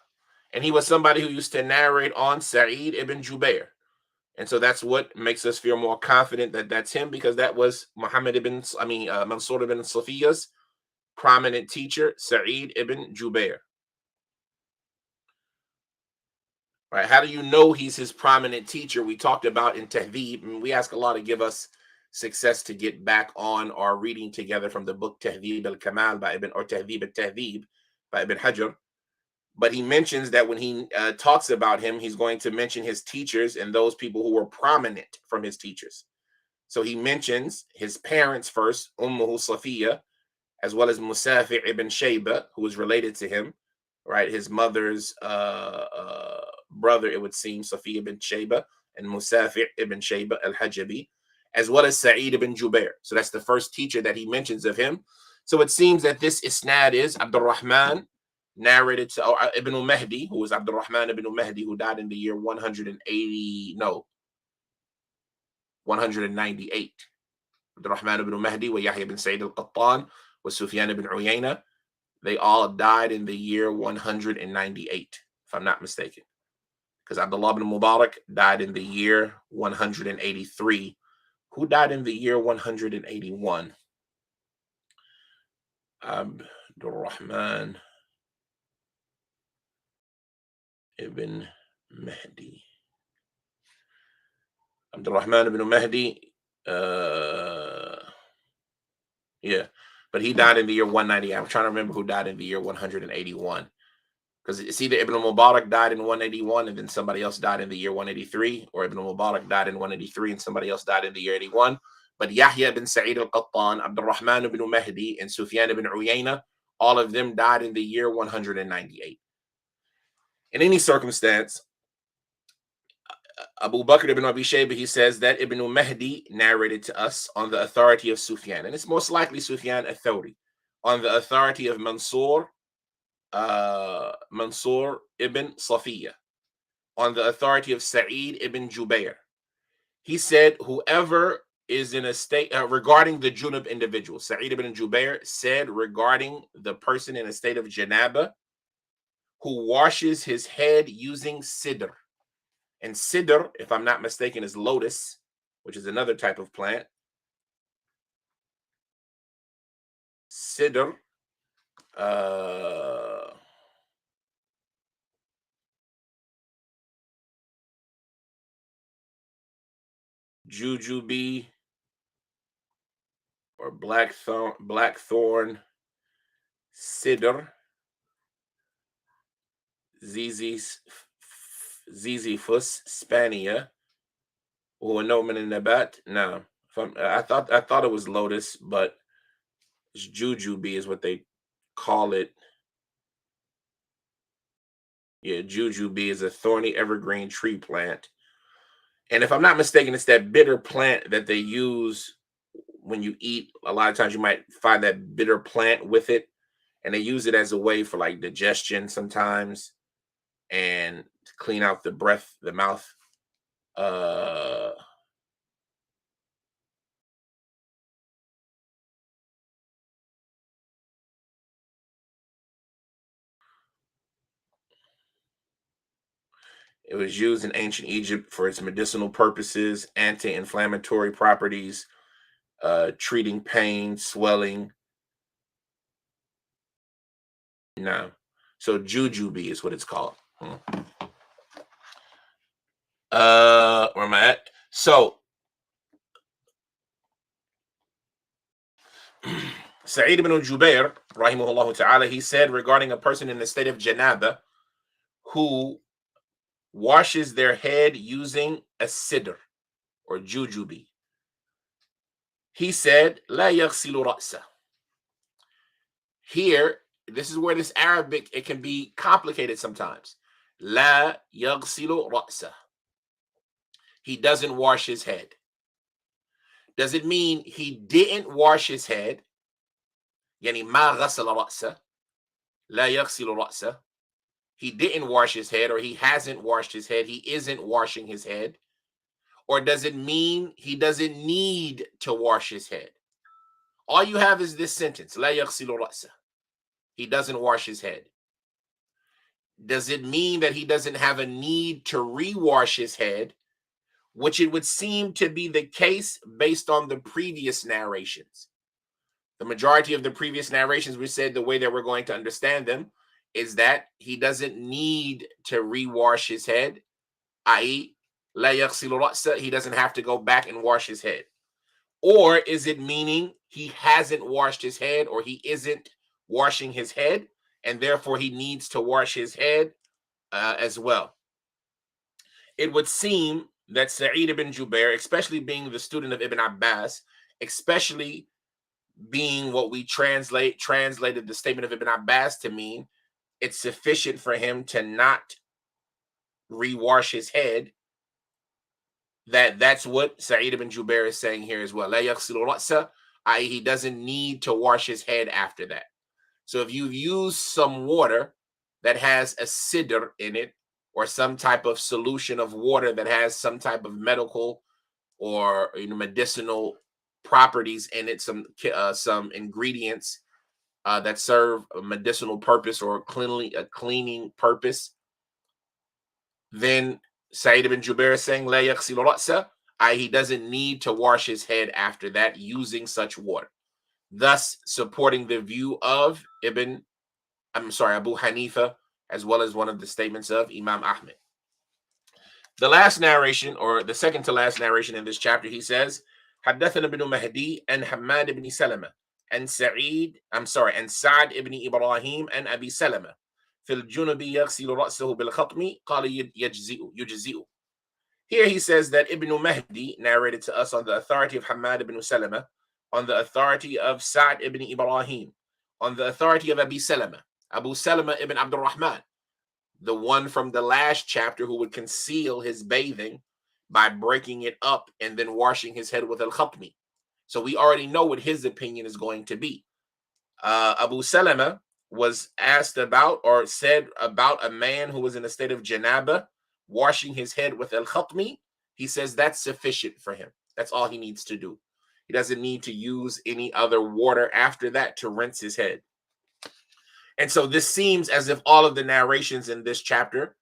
And he was somebody who used to narrate on Sa'id ibn Jubair. And so that's what makes us feel more confident that that's him, because that was Mansur ibn Safiya's prominent teacher, Sa'id ibn Jubair. Right? How do you know he's his prominent teacher? We talked about in Tahdhib, and we ask Allah to give us success to get back on our reading together from the book Tahdhib al-Kamal by Tahdhib al-Tahdhib by Ibn Hajar. But he mentions that when he talks about him, he's going to mention his teachers and those people who were prominent from his teachers. So he mentions his parents first, Ummuhu Safiya, as well as Musafi ibn Shayba, who was related to him, right? His mother's brother, it would seem, Safiya ibn Shayba, and Musafi ibn Shayba al-Hajabi, as well as Sa'id ibn Jubair. So that's the first teacher that he mentions of him. So it seems that this isnad is Abdul Rahman, narrated to Ibn Mahdi, who was Abdul Rahman ibn Mahdi, who died in the year 198. Abdul Rahman ibn Mahdi, wa Yahya ibn Sa'id al-Qattan, wa Sufyan ibn Uyayna, they all died in the year 198, if I'm not mistaken. Because Abdullah ibn Mubarak died in the year 183. Who died in the year 181? Abdul Rahman ibn Mahdi. Abdul Rahman ibn Mahdi, yeah, but he died in the year 190. I'm trying to remember who died in the year 181. Because it's either Ibn Mubarak died in 181 and then somebody else died in the year 183, or Ibn Mubarak died in 183 and somebody else died in the year 81. But Yahya ibn Sa'id al-Qattan, Abdul Rahman ibn Mahdi, and Sufyan ibn Uyayna, all of them died in the year 198. In any circumstance, Abu Bakr ibn Abi Shayba, he says that Ibn Mahdi narrated to us on the authority of Sufyan, and it's most likely Sufyan al-Thawri, on the authority of Mansur ibn Safiya, on the authority of Sa'id ibn Jubair. He said, whoever is in a state, regarding the junub individual, Sa'id ibn Jubair said regarding the person in a state of janaba who washes his head using sidr. And sidr, if I'm not mistaken, is lotus, which is another type of plant. Sidr, jujube, or blackthorn, sidr, Ziziphus spania, or nomen in nabat. No, I thought it was lotus, but it's jujube is what they call it. Yeah, jujube is a thorny evergreen tree plant. And if I'm not mistaken, it's that bitter plant that they use when you eat. A lot of times you might find that bitter plant with it, and they use it as a way for like digestion sometimes and to clean out the breath, the mouth. It was used in ancient Egypt for its medicinal purposes, anti-inflammatory properties, treating pain, swelling. No. So jujube is what it's called. Where am I at? So Sa'id ibn Jubair, rahimahullah ta'ala, he said regarding a person in the state of janaba who washes their head using a sidr or jujube. He said, La yaghsilu ra'sa. Here, this is where this Arabic, it can be complicated sometimes. La yaghsilu ra'sa. He doesn't wash his head. Does it mean he didn't wash his head? Yani ma ghasala ra'sa. La yaghsilu ra'sa. He didn't wash his head, or he hasn't washed his head. He isn't washing his head. Or does it mean he doesn't need to wash his head? All you have is this sentence, La yaghsilu ra'sa. He doesn't wash his head. Does it mean that he doesn't have a need to rewash his head, which it would seem to be the case based on the previous narrations? The majority of the previous narrations, we said the way that we're going to understand them is that he doesn't need to rewash his head, i.e., la yaghsilu ra'sa, he doesn't have to go back and wash his head. Or is it meaning he hasn't washed his head, or he isn't washing his head, and therefore he needs to wash his head as well. It would seem that Sa'id ibn Jubair, especially being the student of Ibn Abbas, especially being what we translated the statement of Ibn Abbas to mean, it's sufficient for him to not rewash his head. That's what Sa'id ibn Jubair is saying here as well. La yaghsilu ra'sa, i.e., he doesn't need to wash his head after that. So if you use some water that has a sidr in it, or some type of solution of water that has some type of medical or medicinal properties in it, some ingredients that serve a medicinal purpose or a cleaning purpose, then Sa'id ibn Jubair is saying la yaghsilu ra'sa, i.e., he doesn't need to wash his head after that using such water, thus supporting the view of Abu Hanifa, as well as one of the statements of Imam Ahmed. The last narration, or the second to last narration in this chapter, he says, حدثنا بن مهدي and حماد بن سلمة and Sa'd ibn Ibrahim and Abi Salama في الجنب يغسل رأسه بالخطم قال يجزئ. Here he says that Ibn Mahdi narrated to us on the authority of Hamad ibn Salama, on the authority of Sa'd ibn Ibrahim, on the authority of Abi Salama, Abu Salama ibn Abdul Rahman, the one from the last chapter who would conceal his bathing by breaking it up and then washing his head with al-khatmi. So we already know what his opinion is going to be. Abu Salama was asked about, or said about, a man who was in a state of janaba washing his head with al-khatmi. He says that's sufficient for him. That's all he needs to do. He doesn't need to use any other water after that to rinse his head. And so this seems as if all of the narrations in this chapter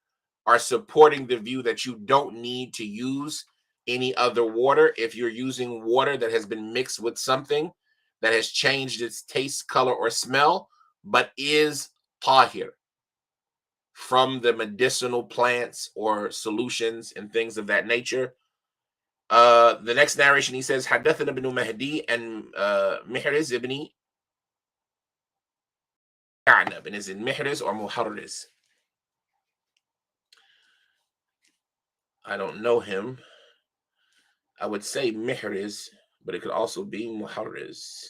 are supporting the view that you don't need to use any other water if you're using water that has been mixed with something that has changed its taste, color, or smell, but is tahir, from the medicinal plants or solutions and things of that nature. The next narration, he says, حدثنا ibn Mahdi and Mihriz ibn Ka'nab, and is it Mihriz or Muharriz? I don't know him. I would say Mihriz, but it could also be Muharriz.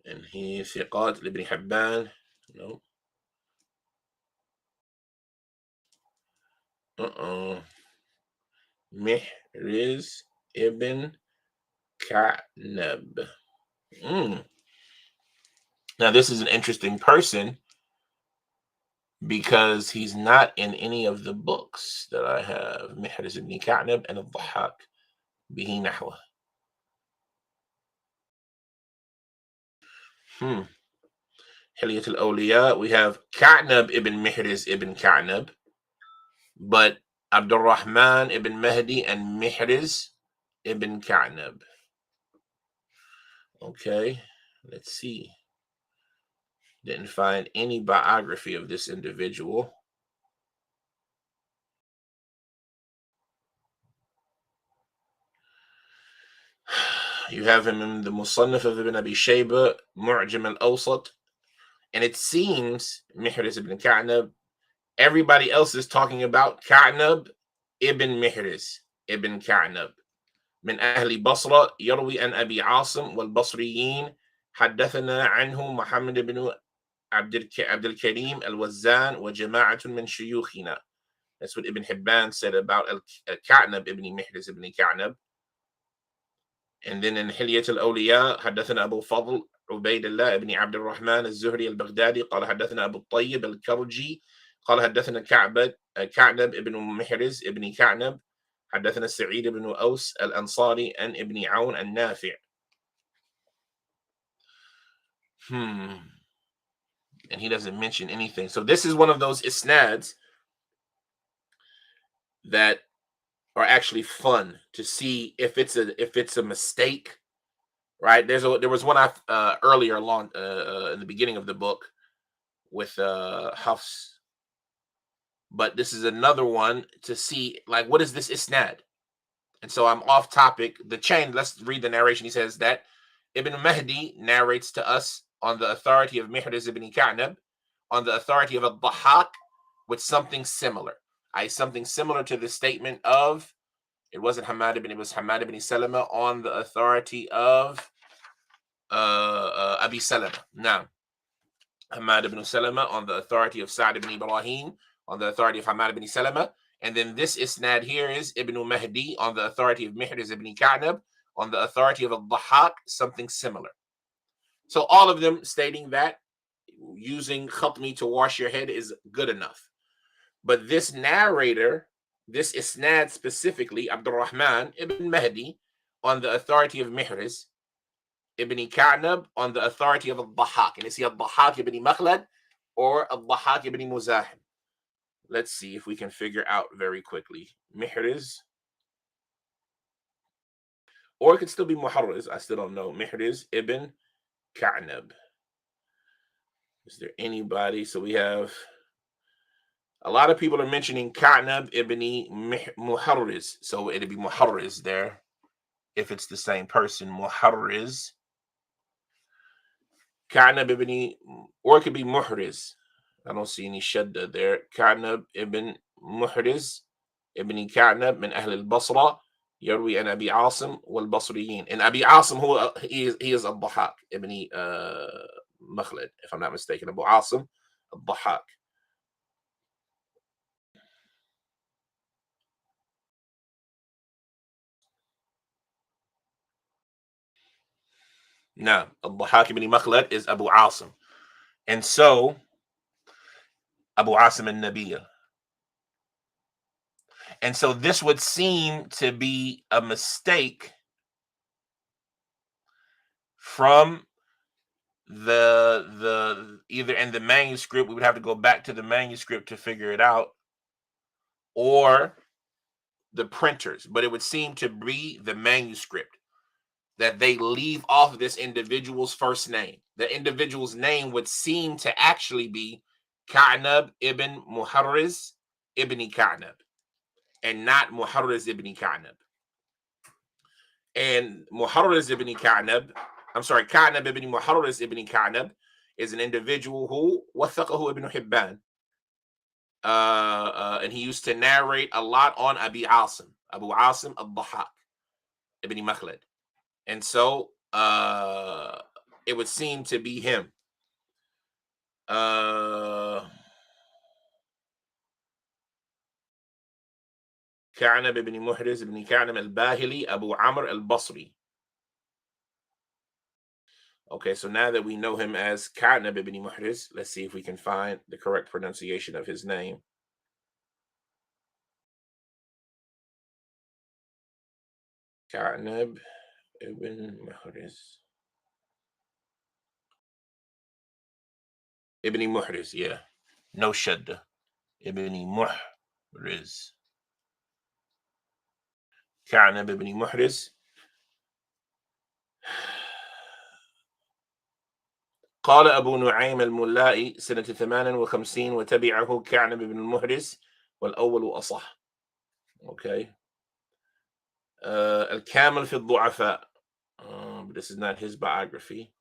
And he ثقات لابن حبان. No. Mihriz ibn Ka'nab. Now, this is an interesting person because he's not in any of the books that I have. Mihriz ibn Ka'nab and al-Dhahhak bihi nahwa. Hilyat al-Awliya, we have Ka'nab ibn Mihriz ibn Ka'nab, but Abdul Rahman ibn Mahdi and Mihriz ibn Ka'nab. Okay, let's see. Didn't find any biography of this individual. You have him in the Musannaf of Ibn Abi Shayba, Mu'jam al-Awsat, and it seems Mihriz ibn Ka'nab, everybody else is talking about Ka'nab ibn Mihriz ibn Ka'nab. من أهل بصرة يروي عن أبي عاصم والبصريين حدثنا عنه محمد بن عبد الكريم الوزان وجماعة من شيوخنا. That's what Ibn Hibban said about Ka'nab ibn Mihriz ibn Ka'nab. And then in Hilyat al-Awliya, حدثنا أبو فضل عبيد الله ابن عبد الرحمن الزهري البغدادي قال حدثنا أبو الطيب الكرجي قال حدثنا كعنب ابن محرز ابن كعنب حدثنا سعيد بن أوس الأنصاري and ابن عون النافع. And he doesn't mention anything. So this is one of those isnads that are actually fun to see if it's a mistake, right? There was one earlier along in the beginning of the book with Hafs, but this is another one to see, like, what is this isnad? And so I'm off topic. The chain, let's read the narration. He says that Ibn Mahdi narrates to us on the authority of Mihriz ibn Ka'nab, on the authority of Al-Dhahak, with something similar. Something similar to the statement of, it wasn't Hamad ibn, it was Hamad ibn Salama on the authority of Abi Salama. Now, Hamad ibn Salama on the authority of Sa'd ibn Ibrahim, on the authority of Hamad ibn Salama. And then this isnad here is Ibn Mahdi on the authority of Mihriz ibn Ka'nab, on the authority of Al-Dhahak, something similar. So all of them stating that using khatmi to wash your head is good enough. But this narrator, this isnad specifically, Abdurrahman ibn Mahdi, on the authority of Mihriz ibn Ka'nab, on the authority of Al-Dhahak. And is he Al-Dhahak ibn Makhlad or Al-Dhahak ibn Muzahim? Let's see if we can figure out very quickly. Mihriz, or it could still be Muharriz. I still don't know. Mihriz ibn Ka'nab. Is there anybody? So we have a lot of people are mentioning Ka'nab ibn Muharriz. So it'd be Muharriz there if it's the same person. Muharriz. Ka'nab ibn, or it could be Muhriz. I don't see any shadda there. Ka'nab ibn Muhriz ibn Ka'nab min Ahl al-Basra يروي عن أبي عاصم والبصريين. And Abi Asim, he is Al-Dhahak ibn Makhlad, if I'm not mistaken. Abu Asim Al-Dhahak. Now, Al-Dhahak ibn Makhlad is Abu Asim. And so, Abu Asim al-Nabiya. And so this would seem to be a mistake from the either in the manuscript, we would have to go back to the manuscript to figure it out, or the printers. But it would seem to be the manuscript, that they leave off this individual's first name. The individual's name would seem to actually be Ka'nab ibn Muharriz ibn Ka'nab, and not Muharriz ibn Ka'nab. And Muharriz ibn Ka'nab, Ka'nab ibn Muharriz ibn Ka'nab is an individual who wathaqahu ibn Hibban. And he used to narrate a lot on Abu Asim al-Dhahak ibn Makhlad. And so it would seem to be him. Ka'nab ibn Muhriz ibn Ka'nab al-Bahili Abu Amr al-Basri. Okay, so now that we know him as Ka'nab ibn Muhriz, let's see if we can find the correct pronunciation of his name. Ka'nab ibn Muhriz. Ibn Muhriz, yeah. No shadda. Ibn Muhriz. Ka'nab ibn Muhriz. قال أبو نعيم الملائي سنة 58 وتبعه كعنب بن المهرز والأول أصح. Okay. الكامل في الضعفاء. But this is not his biography.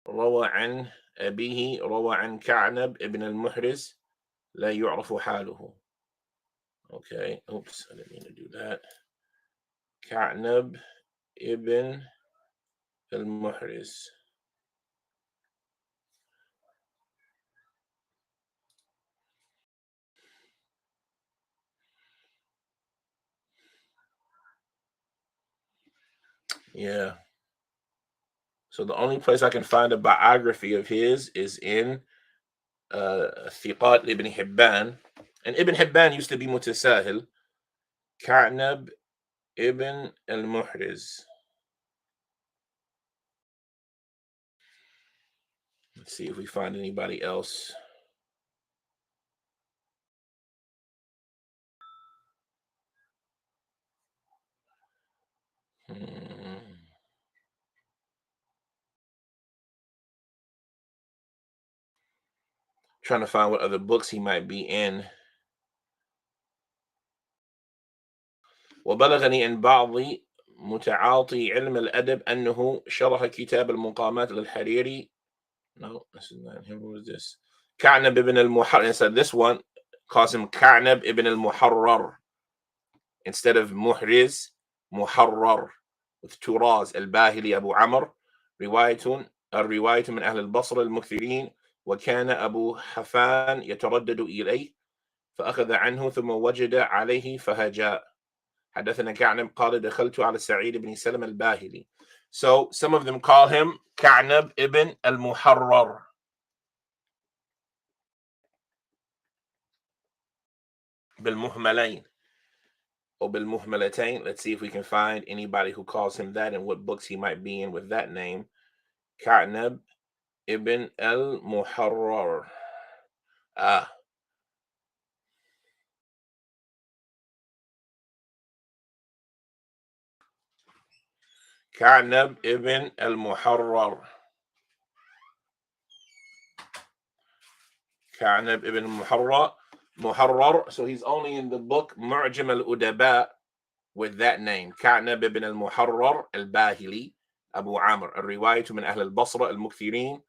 روى عن أبيه روى عن كعنب ابن المحرز لا يعرف حاله. Okay. Oops, I didn't mean to do that. كعنب ابن المحرز. Yeah. So the only place I can find a biography of his is in Thiqat ibn Hibban. And Ibn Hibban used to be mutasahil. Ka'nab ibn al-Muhriz. Let's see if we find anybody else. Trying to find what other books he might be in. وبلغني عن بعض متعاطي علم الأدب أنه شرح كتاب المقامات للحريري. No, this is not him. Who is this? كعنب ibn al-Muharrar. So this one calls him كعنب ibn al-Muharrar instead of Muhriz, Muharrar with two Ras. الباهلي أبو عمر الرواية من أهل البصرة المكثرين وكان أبو حفان يتردد إليه فأخذ عنه ثم وجد عليه فهجاء. حدثنا كعنب قال دخلت على سعيد بن سلم الباهلي. So some of them call him كعنب ibn al-Muharrar. بالمهملين or بالمهملتين. Let's see if we can find anybody who calls him that and what books he might be in with that name. كعنب ibn al-Muharrar. كعنب ibn al-Muharrar. كعنب ibn Muharrar. So he's only in the book Mu'jam al-Udaba with that name. كعنب ibn al-Muharrar al-Bahili Abu Amr. الرواية من أهل البصرة المكثرين.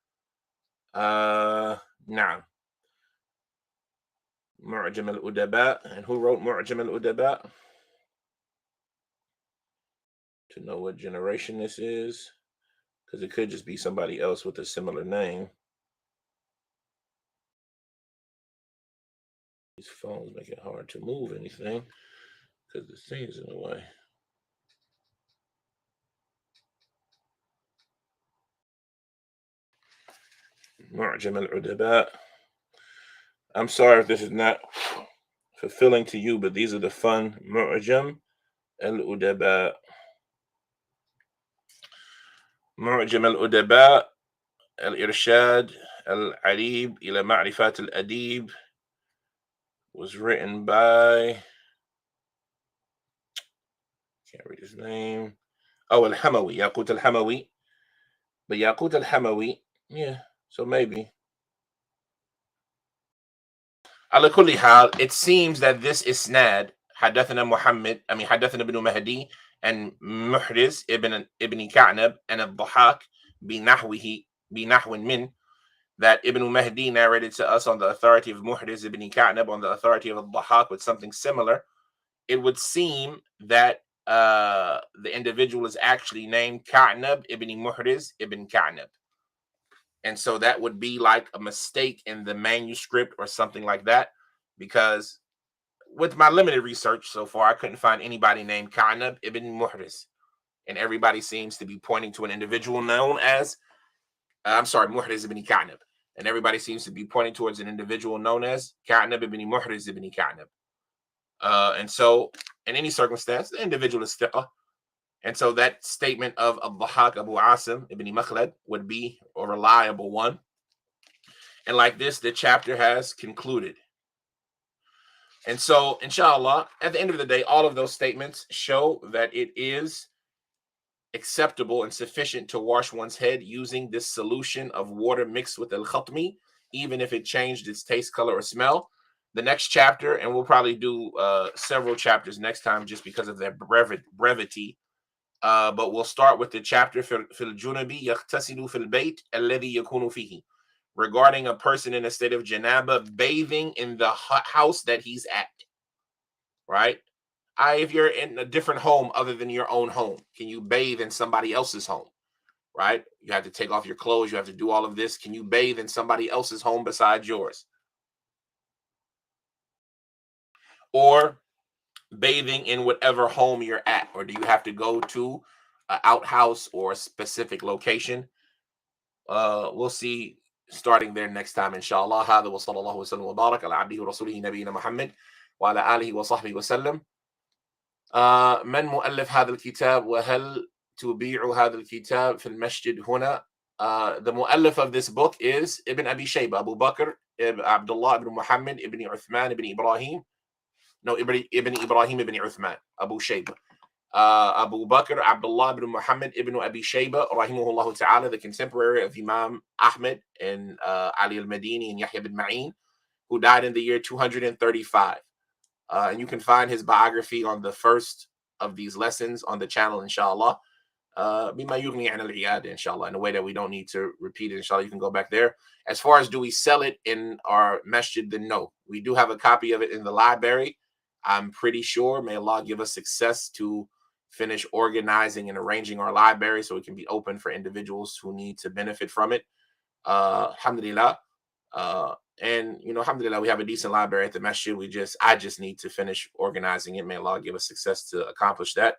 نعم. معجم الأدباء. And who wrote معجم الأدباء? To know what generation this is, because it could just be somebody else with a similar name. These phones make it hard to move anything because the thing's in the way. معجم الأدباء. I'm sorry if this is not fulfilling to you, but these are the fun. معجم الأدباء. معجم الأدباء الإرشاد العريب إلى معرفة الأديب was written by, can't read his name. Oh, Al-Hamawi, Yaqut Al-Hamawi. But Yaqut Al-Hamawi, yeah, so maybe. على كل حال, it seems that this isnad, حدثنا ibn Mahdi and Muhriz ibn Ka'nab and al-Dhahak بنحو min, that Ibn Mahdi narrated to us on the authority of Muhriz ibn Ka'nab on the authority of al-Dhahak with something similar. It would seem that the individual is actually named Ka'nab ibn Muhriz ibn Ka'nab. And so that would be like a mistake in the manuscript or something like that, because with my limited research so far, I couldn't find anybody named Ka'nab ibn Muhriz. And everybody seems to be pointing to an individual known as, Muhriz ibn Ka'nab. And everybody seems to be pointing towards an individual known as Ka'nab ibn Muhriz ibn Ka'nab. And so in any circumstance, the individual is thiqah. And so that statement of Al-Dhahak Abu Asim ibn Makhlad would be a reliable one. And like this, the chapter has concluded. And so, inshallah, at the end of the day, all of those statements show that it is acceptable and sufficient to wash one's head using this solution of water mixed with al-khatmi, even if it changed its taste, color, or smell. The next chapter, and we'll probably do several chapters next time just because of their brevity. But we'll start with the chapter fil junubi yaghtasilu fil bayt alladhi yakunu fihi, regarding a person in a state of janaba bathing in the house that he's at. Right? If you're in a different home other than your own home, can you bathe in somebody else's home? Right? You have to take off your clothes. You have to do all of this. Can you bathe in somebody else's home besides yours? Or bathing in whatever home you're at, or do you have to go to an outhouse or a specific location? We'll see starting there next time, inshallah. هذا وصلى الله وسلم وبارك على عبده ورسوله نبينا محمد وعلى آله وصحبه وسلم. من مؤلف هذا الكتاب وهل تبيع هذا الكتاب في المسجد هنا? The mu'allif of this book is Ibn Abi Shayba, Abu Bakr, Abdullah ibn Muhammad, ibn Uthman, ibn Ibrahim. No, Ibn Ibrahim ibn Uthman, Abu Shayba. Abu Bakr Abdullah ibn Muhammad ibn Abi Shayba, rahimahullah ta'ala, the contemporary of Imam Ahmed and Ali al-Madini and Yahya bin Ma'in, who died in the year 235. And you can find his biography on the first of these lessons on the channel, inshallah. بما يغني عن العيادة, inshallah, in a way that we don't need to repeat it, inshallah. You can go back there. As far as do we sell it in our masjid, then no. We do have a copy of it in the library. I'm pretty sure, may Allah give us success to finish organizing and arranging our library so it can be open for individuals who need to benefit from it. Alhamdulillah. And alhamdulillah, we have a decent library at the masjid. I just need to finish organizing it. May Allah give us success to accomplish that,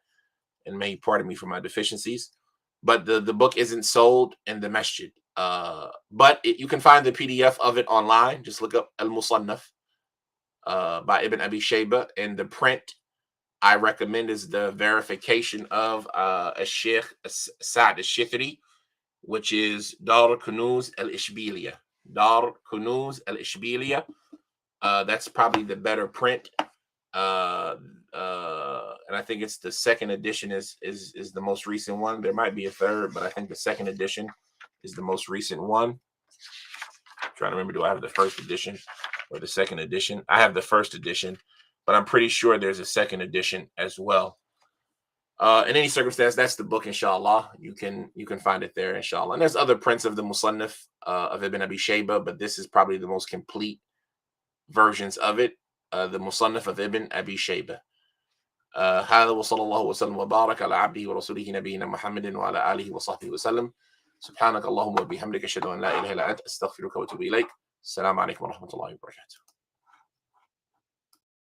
and may pardon me for my deficiencies. But the book isn't sold in the masjid. But you can find the PDF of it online. Just look up Al-Musannaf by Ibn Abi Shayba, and the print I recommend is the verification of Sheikh Sa'd al-Shithri, which is Dar Kunuz al-Ishbiliya. Dar Kunuz al-Ishbiliya. That's probably the better print. And I think it's the second edition is the most recent one. There might be a third, but I think the second edition is the most recent one. I'm trying to remember, do I have the first edition or the second edition? I have the first edition, but I'm pretty sure there's a second edition as well. In any circumstance, that's the book, inshallah. You can find it there, inshallah. And there's other prints of the Musannaf of Ibn Abi Shayba, but this is probably the most complete versions of it. The Musannaf of Ibn Abi Shayba. هذا وصلى الله وسلم وبارك على عبده ورسوله نبينا محمد وعلى آله وصحبه وسلم. سبحانك اللهم وبحمدك أشهد أن لا إله إلا أنت أستغفرك وأتوب إليك. السلام عليكم ورحمة الله وبركاته.